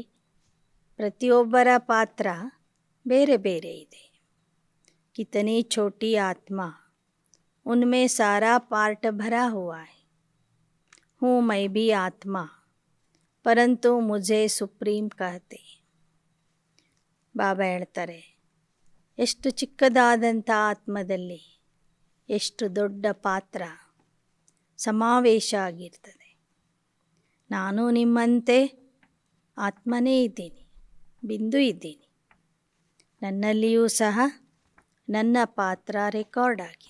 ಪ್ರತಿಯೊಬ್ಬರ ಪಾತ್ರ ಬೇರೆ ಬೇರೆ ಇದೆ. ಕಿತನಿ ಛೋಟಿ ಆತ್ಮ, उनमें सारा पार्ट भरा हुआ है. हूँ मैं भी आत्मा, परंतु मुझे ಸುಪ್ರೀಂ कहते. ಬಾಬಾ ಹೇಳ್ತಾರೆ, ಎಷ್ಟು ಚಿಕ್ಕದಾದಂಥ ಆತ್ಮದಲ್ಲಿ ಎಷ್ಟು ದೊಡ್ಡ ಪಾತ್ರ ಸಮಾವೇಶ ಆಗಿರ್ತದೆ. ನಾನು ನಿಮ್ಮಂತೆ ಆತ್ಮನೇ ಇದ್ದೀನಿ, ಬಿಂದು ಇದ್ದೀನಿ. ನನ್ನಲ್ಲಿಯೂ ಸಹ ನನ್ನ ಪಾತ್ರ ರೆಕಾರ್ಡ್ ಆಗಿದೆ.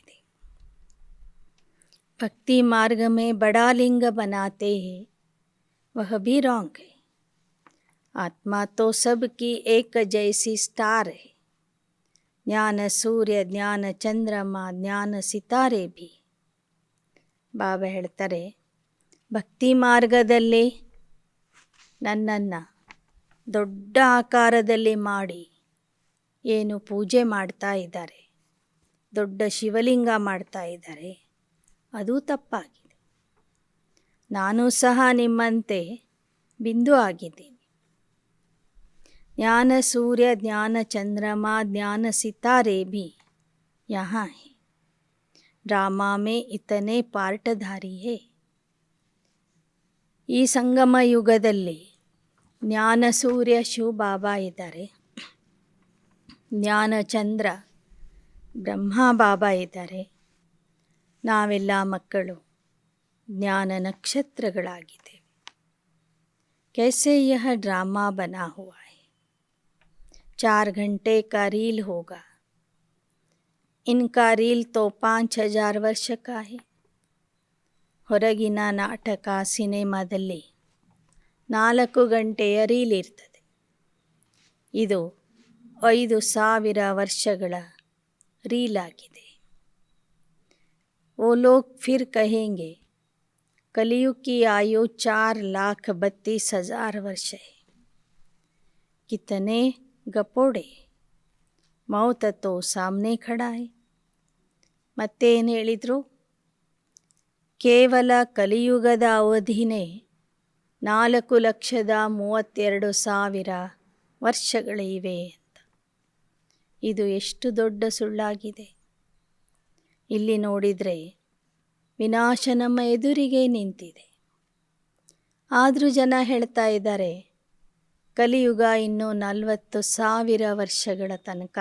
भक्ति मार्ग में बड़ा लिंग बनाते हैं, वह भी रॉन्ग है. आत्मा तो सबकी एक जैसी स्टार है. ज्ञान सूर्य, ज्ञान चंद्रमा, ज्ञान सितारे भी. ಬಾಬಾ ಹೇಳ್ತಾರೆ, ಭಕ್ತಿ ಮಾರ್ಗದಲ್ಲಿ ನನ್ನನ್ನು ದೊಡ್ಡ ಆಕಾರದಲ್ಲಿ ಮಾಡಿ ಏನು ಪೂಜೆ ಮಾಡ್ತಾ ಇದ್ದಾರೆ, ದೊಡ್ಡ ಶಿವಲಿಂಗ ಮಾಡ್ತಾ ಇದ್ದಾರೆ, ಅದು ತಪ್ಪಾಗಿದೆ. ನಾನು ಸಹ ನಿಮ್ಮಂತೆ ಬಿಂದು ಆಗಿದ್ದೀನಿ. ಜ್ಞಾನ ಸೂರ್ಯ, ಜ್ಞಾನ ಚಂದ್ರಮ, ಜ್ಞಾನ ಸಿತಾರೆ ಭಿ ಯಹಾ ಹೈ. ಡ್ರಾಮಾ ಮೇ ಇತನೆ ಪಾರ್ಟಧಾರಿ ಹೈ. ಈ ಸಂಗಮ ಯುಗದಲ್ಲಿ ಜ್ಞಾನ ಸೂರ್ಯ ಶಿವ ಬಾಬಾ ಇದ್ದಾರೆ, ಜ್ಞಾನ ಚಂದ್ರ ಬ್ರಹ್ಮ ಬಾಬಾ ಇದ್ದಾರೆ. ನಾವೆಲ್ಲ ಮಕ್ಕಳು ಜ್ಞಾನ ನಕ್ಷತ್ರಗಳಾಗಿದ್ದೇವೆ. कैसे यह ड्रामा बना हुआ है। 4 घंटे का रील होगा। इनका रील तो 5000 ವರ್ಷ का है. ಹೊರಗಿನ ನಾಟಕ ಸಿನೆಮಾದಲ್ಲಿ 4 ಗಂಟೆಯ ರೀಲ್ ಇರ್ತದೆ. ಇದು 5000 ವರ್ಷಗಳ रील आಗಿದೆ. वो लोग फिर कहेंगे कलयुग की आयु 4,32,000 वर्ष है. कितने गपोड़े. मौत तो सामने खड़ा है. ಮತ್ತೇನು ಹೇಳಿದರು? ಕೇವಲ ಕಲಿಯುಗದ ಅವಧಿನೇ 4,32,000 ವರ್ಷಗಳಿವೆ ಅಂತ. ಇದು ಎಷ್ಟು ದೊಡ್ಡ ಸುಳ್ಳಾಗಿದೆ. ಇಲ್ಲಿ ನೋಡಿದರೆ ವಿನಾಶ ನಮ್ಮ ಎದುರಿಗೆ ನಿಂತಿದೆ. ಆದರೂ ಜನ ಹೇಳ್ತಾ ಇದ್ದಾರೆ ಕಲಿಯುಗ ಇನ್ನೂ 40,000 ವರ್ಷಗಳ ತನಕ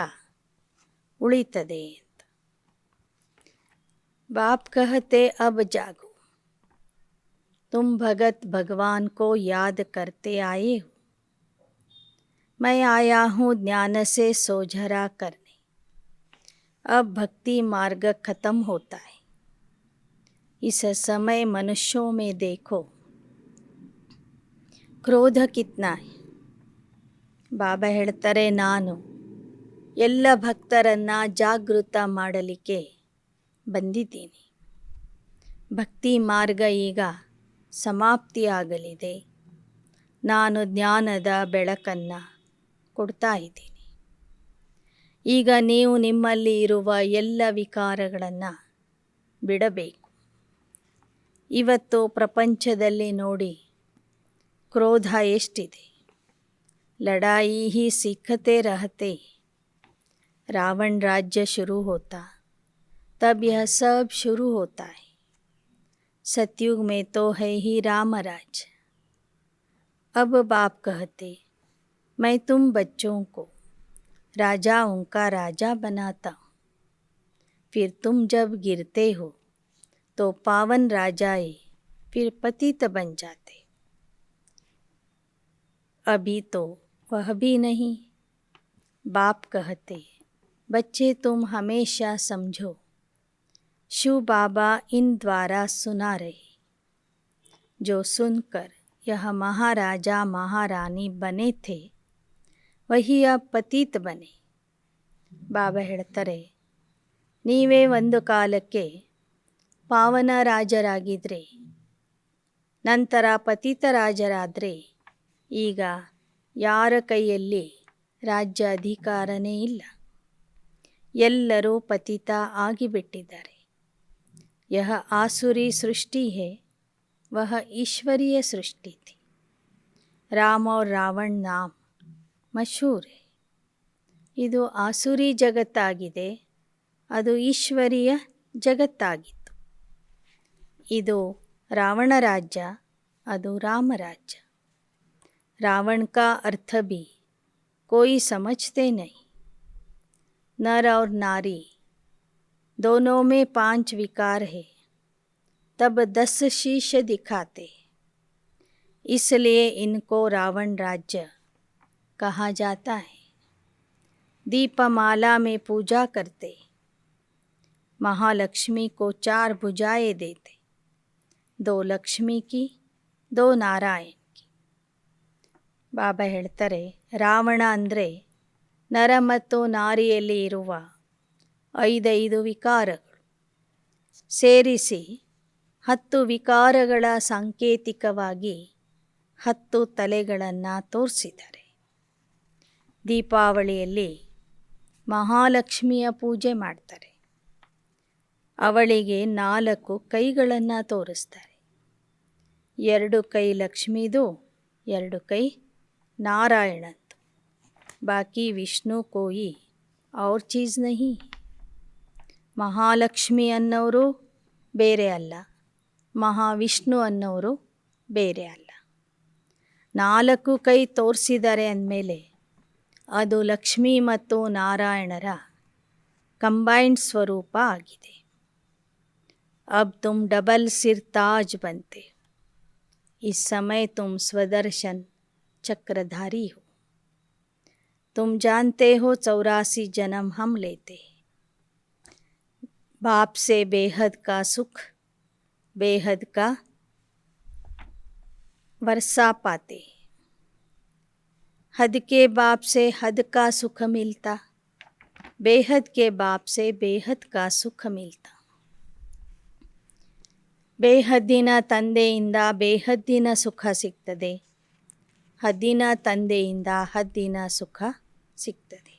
ಉಳಿತದೆ ಅಂತ. बाप कहते अब जागो, तुम भगत भगवान को याद करते आए हो. मैं आया हूँ ज्ञान से सोझरा करने. अब भक्ति मार्ग खत्म होता है. इस समय मनुष्यों में देखो क्रोध कितना है. ಬಾಬಾ ಹೇಳ್ತಾರೆ, ನಾನು ಎಲ್ಲ ಭಕ್ತರನ್ನು ಜಾಗೃತ ಮಾಡಲಿಕ್ಕೆ ಬಂದಿದ್ದೀನಿ. ಭಕ್ತಿ ಮಾರ್ಗ ಈಗ ಸಮಾಪ್ತಿಯಾಗಲಿದೆ. ನಾನು ಜ್ಞಾನದ ಬೆಳಕನ್ನು ಕೊಡ್ತಾ ಇದ್ದೀನಿ. ಈಗ ನೀವು ನಿಮ್ಮಲ್ಲಿ ಇರುವ ಎಲ್ಲ ವಿಕಾರಗಳನ್ನು ಬಿಡಬೇಕು. ಇವತ್ತು ಪ್ರಪಂಚದಲ್ಲಿ ನೋಡಿ ಕ್ರೋಧ ಎಷ್ಟಿದೆ. लड़ाई ही सीखते रहते. रावण राज्य शुरू होता तब यह सब शुरू होता है. सतयुग में तो है ही राम राज्य. अब बाप कहते मैं तुम बच्चों को राजाओं का राजा बनाता हूँ. फिर तुम जब गिरते हो तो पावन राजाए फिर पतित बन जाते. अभी तो वह भी नहीं. बाप कहते बच्चे तुम हमेशा समझो शिव बाबा इन द्वारा सुना रहे. जो सुनकर यह महाराजा महारानी बने थे वही अब पतित बने. ಬಾಬಾ ಹೇಳ್ತಾರೆ, ನೀವೇ ಒಂದು ಕಾಲಕ್ಕೆ ಪಾವನ ರಾಜರಾಗಿದ್ದರೆ, ನಂತರ ಪತಿತ ರಾಜರಾದರೆ, ಈಗ ಯಾರ ಕೈಯಲ್ಲಿ ರಾಜ್ಯ ಅಧಿಕಾರನೇ ಇಲ್ಲ. ಎಲ್ಲರೂ ಪತಿತ ಆಗಿಬಿಟ್ಟಿದ್ದಾರೆ. ಯಹ ಆಸುರಿ ಸೃಷ್ಟಿ ಹೇ ವಹ ಈಶ್ವರೀಯ ಸೃಷ್ಟಿ ಥಿ. ರಾಮ और ರಾವಣ ನಾಮ್ ಮಶಹೂರ್ ಹೇ. ಇದು ಆಸುರಿ ಜಗತ್ತಾಗಿದೆ, ಅದು ಈಶ್ವರೀಯ ಜಗತ್ತಾಗಿತ್ತು. ಇದು ರಾವಣ ರಾಜ್ಯ, ಅದು ರಾಮರಾಜ್ಯ. रावण का अर्थ भी कोई समझते नहीं. नर और नारी दोनों में 5 विकार है, तब 10 शीश दिखाते. इसलिए इनको रावण राज्य कहा जाता है. दीपमाला में पूजा करते. महालक्ष्मी को 4 भुजाएं देते. 2 लक्ष्मी की, 2 नारायण. ಬಾಬಾ ಹೇಳ್ತಾರೆ, ರಾವಣ ಅಂದರೆ ನರ ಮತ್ತು ನಾರಿಯಲ್ಲಿ ಇರುವ 5 ವಿಕಾರಗಳು ಸೇರಿಸಿ 10 ವಿಕಾರಗಳ ಸಾಂಕೇತಿಕವಾಗಿ 10 ತಲೆಗಳನ್ನು ತೋರಿಸಿದ್ದಾರೆ. ದೀಪಾವಳಿಯಲ್ಲಿ ಮಹಾಲಕ್ಷ್ಮಿಯ ಪೂಜೆ ಮಾಡ್ತಾರೆ. ಅವಳಿಗೆ 4 ಕೈಗಳನ್ನು ತೋರಿಸ್ತಾರೆ. 2 ಕೈ ಲಕ್ಷ್ಮೀದು, 2 ಕೈ ನಾರಾಯಣಂತು. ಬಾಕಿ ವಿಷ್ಣು ಕೋಯಿ ಅವ್ರ ಚೀಸ್ ನಹಿ. ಮಹಾಲಕ್ಷ್ಮಿ ಅನ್ನೋರು ಬೇರೆ ಅಲ್ಲ, ಮಹಾವಿಷ್ಣು ಅನ್ನೋರು ಬೇರೆ ಅಲ್ಲ. 4 ಕೈ ತೋರಿಸಿದ್ದಾರೆ ಅಂದಮೇಲೆ ಅದು ಲಕ್ಷ್ಮಿ ಮತ್ತು ನಾರಾಯಣರ ಕಂಬೈನ್ಡ್ ಸ್ವರೂಪ ಆಗಿದೆ. ಅಬ್ ತುಮ್ ಡಬಲ್ ಸಿರ್ ತಾಜ್ ಬಂತೆ. इस समय तुम स्वदर्शन चक्रधारी हो। तुम जानते हो 84 जन्म हम लेते, बाप से बेहद का सुख, बेहद का वर्षा पाते। हद के बाप से हद का सुख मिलता, बेहद के बाप से बेहद का सुख मिलता। ಬೇಹದ್ದಿನ ತಂದೆಯಿಂದ ಬೇಹದ್ದಿನ ಸುಖ ಸಿಗ್ತದೆ, ಹದ್ದಿನ ತಂದೆಯಿಂದ ಹದ್ದಿನ ಸುಖ ಸಿಗ್ತದೆ.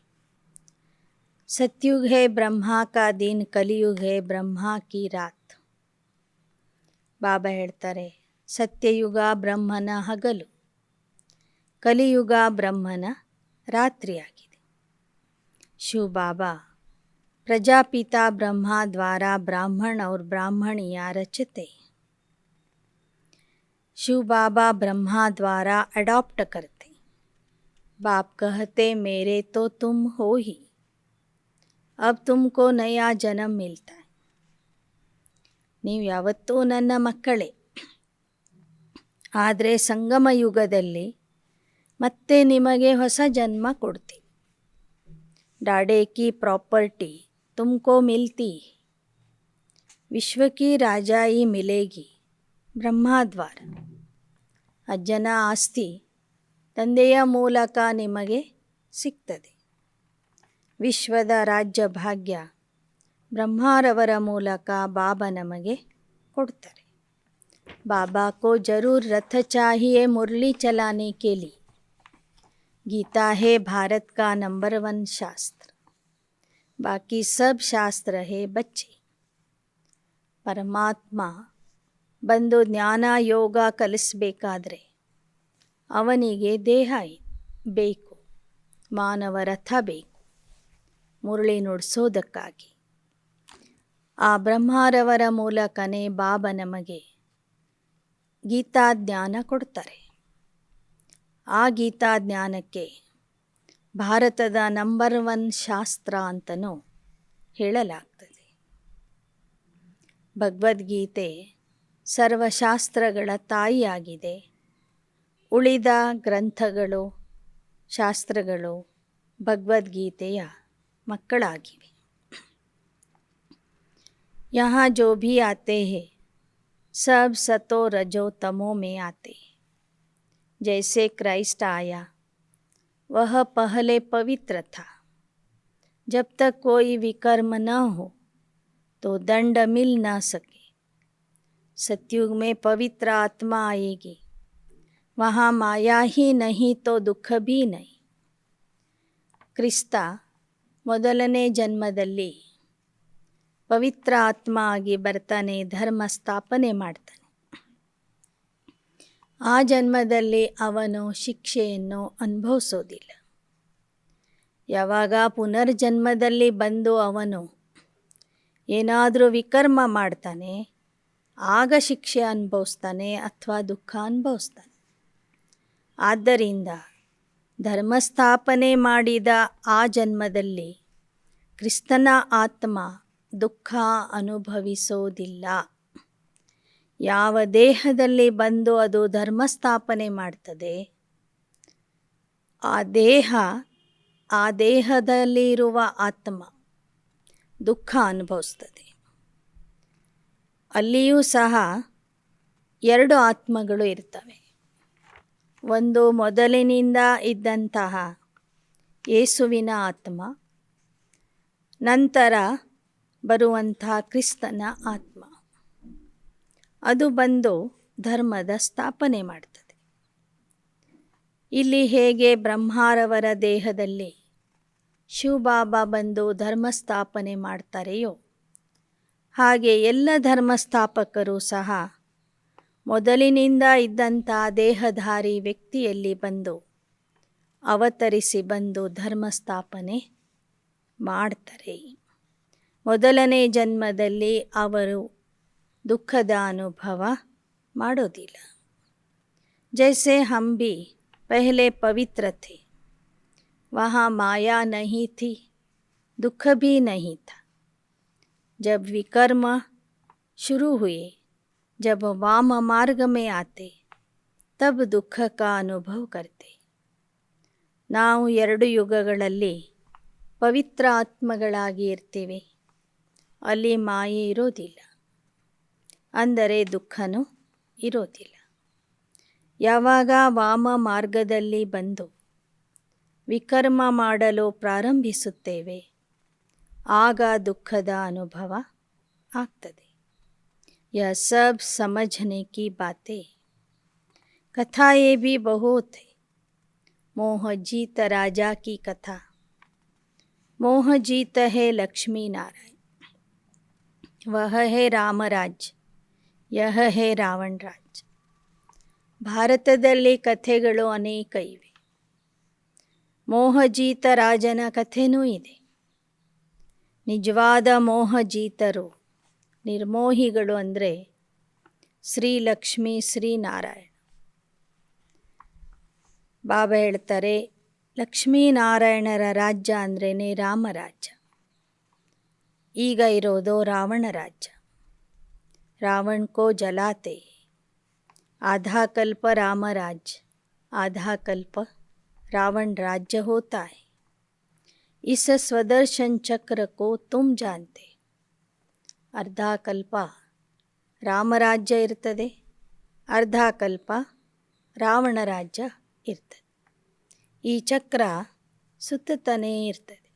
ಸತ್ಯುಗ್ ಹೇ ಬ್ರಹ್ಮ ಕಾ ದಿನ್, ಕಲಿಯುಗ್ ಹೇ ಬ್ರಹ್ಮ ಕಿ ರಾತ್. ಬಾಬಾ ಹೇಳ್ತಾರೆ, ಸತ್ಯಯುಗ ಬ್ರಹ್ಮನ ಹಗಲು, ಕಲಿಯುಗ ಬ್ರಹ್ಮನ ರಾತ್ರಿಯಾಗಿದೆ. ಶಿವ ಬಾಬಾ प्रजापिता ब्रह्मा द्वारा ब्राह्मण और ब्राह्मणियाँ रचते. शिव बाबा ब्रह्मा द्वारा अडॉप्ट करते. बाप कहते मेरे तो तुम हो ही, अब तुमको नया जन्म मिलता है. ನೀವು ಯಾವತ್ತೂ ನನ್ನ ಮಕ್ಕಳೇ, ಆದರೆ ಸಂಗಮ ಯುಗದಲ್ಲಿ ಮತ್ತೆ ನಿಮಗೆ ಹೊಸ ಜನ್ಮ ಕೊಡ್ತೀನಿ. डाडे की प्रॉपर्टी तुमको मिलती, विश्व की राजाई मिलेगी ब्रह्मा द्वार. ಅಜ್ಜನ ಆಸ್ತಿ ತಂದೆಯ ಮೂಲಕ ನಿಮಗೆ ಸಿಗ್ತದೆ. ವಿಶ್ವದ ರಾಜ್ಯ ಭಾಗ್ಯ ಬ್ರಹ್ಮಾರವರ ಮೂಲಕ ಬಾಬಾ ನಮಗೆ ಕೊಡ್ತಾರೆ. बाबा को जरूर रथ चाहिए मुरली चलाने के लिए. गीता है भारत का नंबर 1 शास्त्र, बाकी सब शास्त्र है बच्चे. ಪರಮಾತ್ಮ ಬಂದು ಜ್ಞಾನ ಯೋಗ ಕಲಿಸಬೇಕಾದ್ರೆ ಅವನಿಗೆ ದೇಹ ಬೇಕು, ಮಾನವ ರಥ ಬೇಕು ಮುರಳಿ ನುಡಿಸೋದಕ್ಕಾಗಿ. ಆ ಬ್ರಹ್ಮಾರವರ ಮೂಲಕನೇ ಬಾಬಾ ನಮಗೆ ಗೀತಾ ಜ್ಞಾನ ಕೊಡ್ತಾರೆ. ಆ ಗೀತಾ ಜ್ಞಾನಕ್ಕೆ ಭಾರತದ ನಂಬರ್ 1 ಶಾಸ್ತ್ರ ಅಂತಲೂ ಹೇಳಲಾಗ್ತದೆ. ಭಗವದ್ಗೀತೆ ಸರ್ವಶಾಸ್ತ್ರಗಳ ತಾಯಿಯಾಗಿದೆ. ಉಳಿದ ಗ್ರಂಥಗಳು ಶಾಸ್ತ್ರಗಳು ಭಗವದ್ಗೀತೆಯ ಮಕ್ಕಳಾಗಿವೆ. यहाँ जो भी आते हैं सब सतो रजो तमो में आते. जैसे क्राइस्ट आया वह पहले पवित्र था. जब तक कोई विकर्म न हो तो दंड मिल न सके. सतयुग में पवित्र आत्मा आएगी, वहाँ माया ही नहीं तो दुख भी नहीं. ಕ್ರಿಸ್ತ ಮೊದಲನೇ ಜನ್ಮದಲ್ಲಿ ಪವಿತ್ರ ಆತ್ಮ ಆಗಿ ಬರ್ತಾನೆ, ಧರ್ಮ ಸ್ಥಾಪನೆ ಮಾಡ್ತಾನೆ. ಆ ಜನ್ಮದಲ್ಲಿ ಅವನು ಶಿಕ್ಷೆಯನ್ನು ಅನುಭವಿಸೋದಿಲ್ಲ. ಯಾವಾಗ ಪುನರ್ಜನ್ಮದಲ್ಲಿ ಬಂದು ಅವನು ಏನಾದರೂ ವಿಕರ್ಮ ಮಾಡ್ತಾನೆ, ಆಗ ಶಿಕ್ಷೆ ಅನುಭವಿಸ್ತಾನೆ ಅಥವಾ ದುಃಖ ಅನುಭವಿಸ್ತಾನೆ. ಆದ್ದರಿಂದ ಧರ್ಮಸ್ಥಾಪನೆ ಮಾಡಿದ ಆ ಜನ್ಮದಲ್ಲಿ ಕ್ರಿಸ್ತನ ಆತ್ಮ ದುಃಖ ಅನುಭವಿಸೋದಿಲ್ಲ. ಯಾವ ದೇಹದಲ್ಲಿ ಬಂದು ಅದು ಧರ್ಮಸ್ಥಾಪನೆ ಮಾಡ್ತದೆ, ಆ ದೇಹದಲ್ಲಿರುವ ಆತ್ಮ ದುಃಖ ಅನುಭವಿಸ್ತದೆ. ಅಲ್ಲಿಯೂ ಸಹ 2 ಆತ್ಮಗಳು ಇರ್ತವೆ. ಒಂದು ಮೊದಲಿನಿಂದ ಇದ್ದಂತಹ ಯೇಸುವಿನ ಆತ್ಮ, ನಂತರ ಬರುವಂತಹ ಕ್ರಿಸ್ತನ ಆತ್ಮ. ಅದು ಬಂದು ಧರ್ಮದ ಸ್ಥಾಪನೆ ಮಾಡ್ತದೆ. ಇಲ್ಲಿ ಹೇಗೆ ಬ್ರಹ್ಮಾರವರ ದೇಹದಲ್ಲಿ ಶಿವಬಾಬಾ ಬಂದು ಧರ್ಮ ಸ್ಥಾಪನೆ ಮಾಡ್ತಾರೆಯೋ, ಹಾಗೆ ಎಲ್ಲ ಧರ್ಮಸ್ಥಾಪಕರು ಸಹ ಮೊದಲಿನಿಂದ ಇದ್ದಂಥ ದೇಹಧಾರಿ ವ್ಯಕ್ತಿಯಲ್ಲಿ ಬಂದು ಅವತರಿಸಿ ಬಂದು ಧರ್ಮ ಸ್ಥಾಪನೆ ಮಾಡ್ತಾರೆ. ಮೊದಲನೇ ಜನ್ಮದಲ್ಲಿ ಅವರು ದುಃಖದ ಅನುಭವ ಮಾಡೋದಿಲ್ಲ. जैसे हम भी पहले पवित्र थे, वहाँ माया नहीं थी, दुख भी नहीं था. जब विकर्म शुरू हुए, जब वाम मार्ग में आते तब दुख का अनुभव करते. ನಾವು 2 ಯುಗಗಳಲ್ಲಿ ಪವಿತ್ರ ಆತ್ಮಗಳಾಗಿ ಇರ್ತೀವಿ. ಅಲ್ಲಿ ಮಾಯೆ ಇರೋದಿಲ್ಲ, ಅಂದರೆ ದುಃಖನೂ ಇರೋದಿಲ್ಲ. ಯಾವಾಗ ವಾಮ ಮಾರ್ಗದಲ್ಲಿ ಬಂದು ವಿಕರ್ಮ ಮಾಡಲು ಪ್ರಾರಂಭಿಸುತ್ತೇವೆ, ಆಗ ದುಃಖದ ಅನುಭವ ಆಗ್ತದೆ. यह सब समझने की बातें. कथाएं भी बहुत है. मोह जीत राजा की कथा. मोह जीत है लक्ष्मी नारायण. वह है राम राज्य. यह है ರಾವಣ ರಾಜ್ಯ. ಭಾರತದಲ್ಲಿ ಕಥೆಗಳು ಅನೇಕ ಇವೆ. ಮೋಹಜೀತ ರಾಜನ ಕಥೆನೂ ಇದೆ. ನಿಜವಾದ ಮೋಹಜೀತರು, ನಿರ್ಮೋಹಿಗಳು ಅಂದರೆ ಶ್ರೀ ಲಕ್ಷ್ಮೀ ಶ್ರೀನಾರಾಯಣ. ಬಾಬಾ ಹೇಳ್ತಾರೆ, ಲಕ್ಷ್ಮೀನಾರಾಯಣರ ರಾಜ್ಯ ಅಂದ್ರೇ ರಾಮರಾಜ್ಯ. ಈಗ ಇರೋದು ರಾವಣ ರಾಜ್ಯ. रावण को जलाते. आधा कल्प राम राज्य, आधा कल्प रावण राज्य होता है. इस स्वदर्शन चक्र को तुम जानते. अर्ध कल्प राम राज्य इರ್ತದೆ, अर्ध कल्प ರಾವಣ ರಾಜ್ಯ ಇರ್ತದೆ. ಈ ಚಕ್ರ ಸುತ್ತತಾನೇ ಇರ್ತದೆ.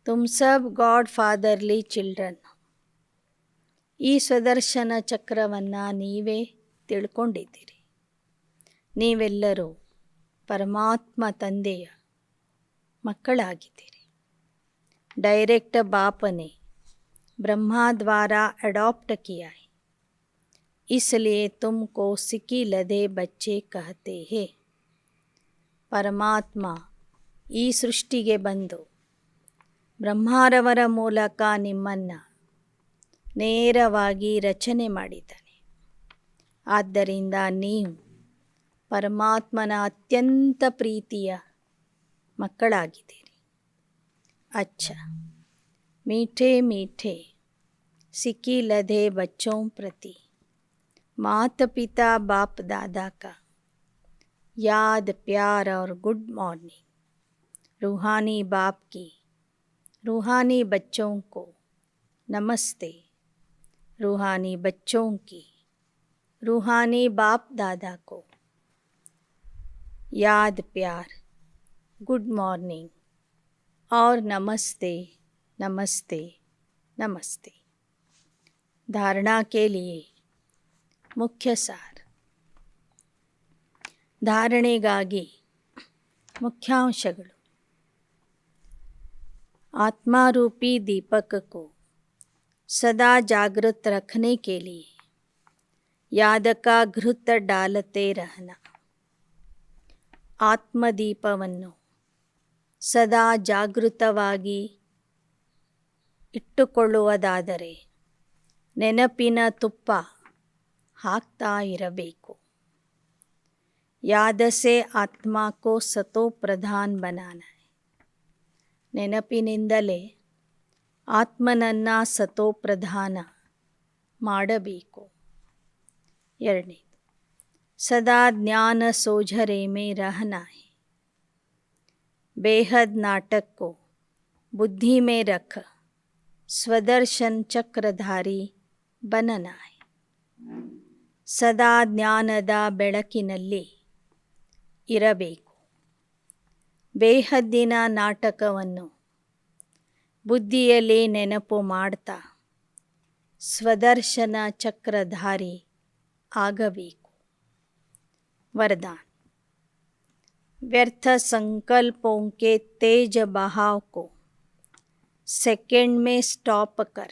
तुम सब गॉड फादरली चिल्ड्रन. ಈ ಸ್ವದರ್ಶನ ಚಕ್ರವನ್ನು ನೀವೇ ತಿಳ್ಕೊಂಡಿದ್ದೀರಿ. ನೀವೆಲ್ಲರೂ ಪರಮಾತ್ಮ ತಂದೆಯ ಮಕ್ಕಳಾಗಿದ್ದೀರಿ. डायरेक्ट बाप ने ब्रह्मा द्वारा अडॉप्ट किया है, इसलिए तुमको सिकी लदे बच्चे कहते हैं. ಪರಮಾತ್ಮ ಈ ಸೃಷ್ಟಿಗೆ ಬಂದು ಬ್ರಹ್ಮಾರವರ ಮೂಲಕ ನಿಮ್ಮನ್ನು ನೇರವಾಗಿ ರಚನೆ ಮಾಡಿದ್ದಾನೆ. ಆದ್ದರಿಂದ ನೀವು ಪರಮಾತ್ಮನ ಅತ್ಯಂತ ಪ್ರೀತಿಯ ಮಕ್ಕಳಾಗಿದ್ದೀರಿ. अच्छा, मीठे मीठे सिकी लदे बच्चों प्रति माता पिता बाप दादा का याद प्यार और गुड मॉर्निंग. रूहानी बाप की रूहानी बच्चों को नमस्ते. रूहानी बच्चों की रूहानी बाप दादा को याद प्यार, गुड मॉर्निंग और नमस्ते नमस्ते नमस्ते. धारणा के लिए मुख्य सार. ಧಾರಣೆಗಾಗಿ ಮುಖ್ಯಾಂಶಗಳು. आत्मारूपी दीपक को सदा जागृत रखने के लिए याद का घृत डालते रहना. ಆತ್ಮದೀಪವನ್ನು ಸದಾ ಜಾಗೃತವಾಗಿ ಇಟ್ಟುಕೊಳ್ಳುವುದಾದರೆ ನೆನಪಿನ ತುಪ್ಪ ಹಾಕ್ತಾ ಇರಬೇಕು. याद से आत्मा को सतो प्रधान बनाना है. ನೆನಪಿನಿಂದಲೇ ಆತ್ಮನನ್ನು ಸತೋ ಪ್ರಧಾನ ಮಾಡಬೇಕು. ಎರಡನೇದು, सदा ज्ञान सोझरे में रहना है. बेहद नाटक को बुद्धि में रख स्वदर्शन चक्रधारी बनना है. ಸದಾ ಜ್ಞಾನದ ಬೆಳಕಿನಲ್ಲಿ ಇರಬೇಕು. ಬೇಹದ್ದಿನ ನಾಟಕವನ್ನು ಬುದ್ಧಿಯಲ್ಲಿ ನೆನಪು ಮಾಡ್ತಾ ಸ್ವದರ್ಶನ ಚಕ್ರಧಾರಿ ಆಗಬೇಕು. वरदान. व्यर्थ संकल्पों के तेज बहाव को सेकंड में स्टॉप कर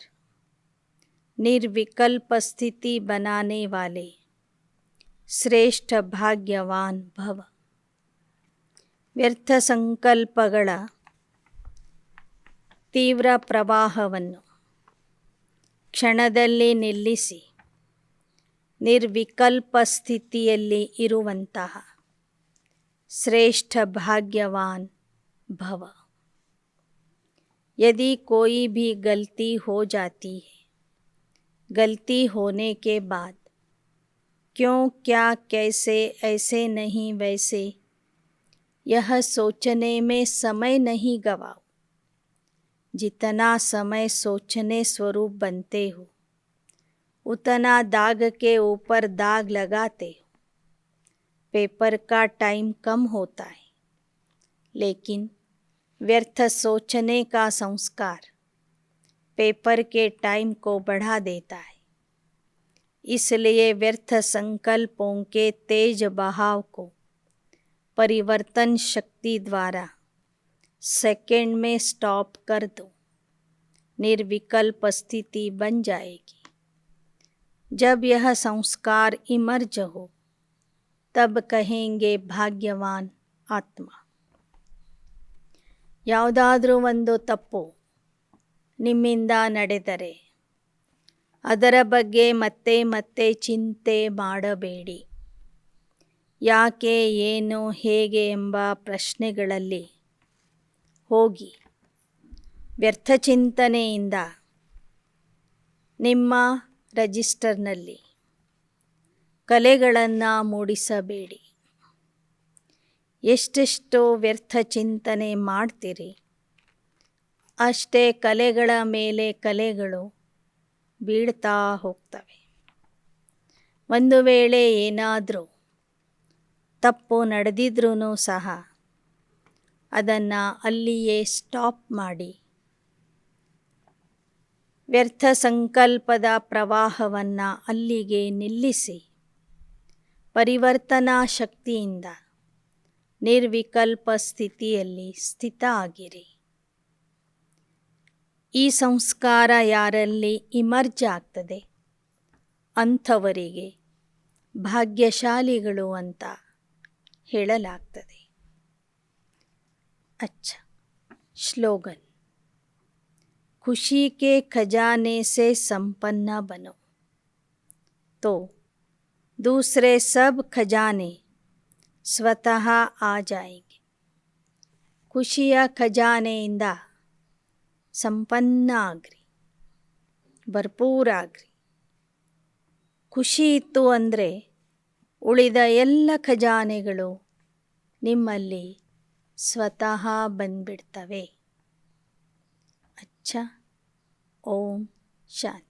निर्विकल्प स्थिति बनाने वाले श्रेष्ठ भाग्यवान भव. ವ್ಯರ್ಥ ಸಂಕಲ್ಪಗಳ ತೀವ್ರ ಪ್ರವಾಹವನ್ನು ಕ್ಷಣದಲ್ಲಿ ನಿಲ್ಲಿಸಿ ನಿರ್ವಿಕಲ್ಪ ಸ್ಥಿತಿಯಲ್ಲಿ ಇರುವಂತಹ ಶ್ರೇಷ್ಠ भाग्यवान भव. यदि कोई भी गलती हो जाती है, गलती होने के बाद क्यों क्या कैसे ऐसे नहीं वैसे यह सोचने में समय नहीं गवाओ। जितना समय सोचने स्वरूप बनते हो उतना दाग के ऊपर दाग लगाते हो। पेपर का टाइम कम होता है, लेकिन व्यर्थ सोचने का संस्कार पेपर के टाइम को बढ़ा देता है। इसलिए व्यर्थ संकल्पों के तेज बहाव को परिवर्तन शक्ति द्वारा सेकंड में स्टॉप कर दो। निर्विकल्प स्थिति बन जाएगी। जब यह संस्कार इमर्ज हो तब कहेंगे भाग्यवान आत्मा। ಯಾವುದಾದ್ರೂ ಒಂದು ತಪ್ಪು ನಿಮ್ಮಿಂದ ನಡೆದರೆ ಅದರ ಬಗ್ಗೆ ಮತ್ತೆ ಮತ್ತೆ ಚಿಂತೆ ಮಾಡಬೇಡಿ. ಯಾಕೆ, ಏನು, ಹೇಗೆ ಎಂಬ ಪ್ರಶ್ನೆಗಳಲ್ಲಿ ಹೋಗಿ ವ್ಯರ್ಥ ಚಿಂತನೆಯಿಂದ ನಿಮ್ಮ ರಿಜಿಸ್ಟರ್ನಲ್ಲಿ ಕಲೆಗಳನ್ನು ಮೂಡಿಸಬೇಡಿ. ಎಷ್ಟೆಷ್ಟು ವ್ಯರ್ಥ ಚಿಂತನೆ ಮಾಡ್ತೀರಿ ಅಷ್ಟೇ ಕಲೆಗಳ ಮೇಲೆ ಕಲೆಗಳು ಬೀಳ್ತಾ ಹೋಗ್ತವೆ. ಒಂದು ವೇಳೆ ಏನಾದರೂ ತಪ್ಪು ನಡೆದಿದ್ರೂ ಸಹ ಅದನ್ನು ಅಲ್ಲಿಯೇ ಸ್ಟಾಪ್ ಮಾಡಿ ವ್ಯರ್ಥ ಸಂಕಲ್ಪದ ಪ್ರವಾಹವನ್ನು ಅಲ್ಲಿಗೆ ನಿಲ್ಲಿಸಿ ಪರಿವರ್ತನಾ ಶಕ್ತಿಯಿಂದ ನಿರ್ವಿಕಲ್ಪ ಸ್ಥಿತಿಯಲ್ಲಿ ಸ್ಥಿತ ಆಗಿರಿ. ಈ ಸಂಸ್ಕಾರ ಯಾರಲ್ಲಿ ಇಮರ್ಜ್ ಆಗ್ತದೆ ಅಂಥವರಿಗೆ ಭಾಗ್ಯಶಾಲಿಗಳು ಅಂತ ಹೇಳಲಾಗ್ತದೆ. अच्छा, स्लोगन: खुशी के खजाने से संपन्न बनो तो दूसरे सब खजाने ಸ್ವತಃ ಆ ಜಾಯೇಂಗೆ. ಖುಷಿಯ ಖಜಾನೆಯಿಂದ ಸಂಪನ್ನ ಆಗ್ರಿ, ಭರ್ಪೂರಾಗ್ರಿ. ಖುಷಿ ಇತ್ತು ಅಂದರೆ ಉಳಿದ ಎಲ್ಲ ಖಜಾನೆಗಳು ನಿಮ್ಮಲ್ಲಿ ಸ್ವತಃ ಬಂದ್ಬಿಡ್ತವೆ. ಅಚ್ಚ, ಓಂ ಶಾಂತಿ.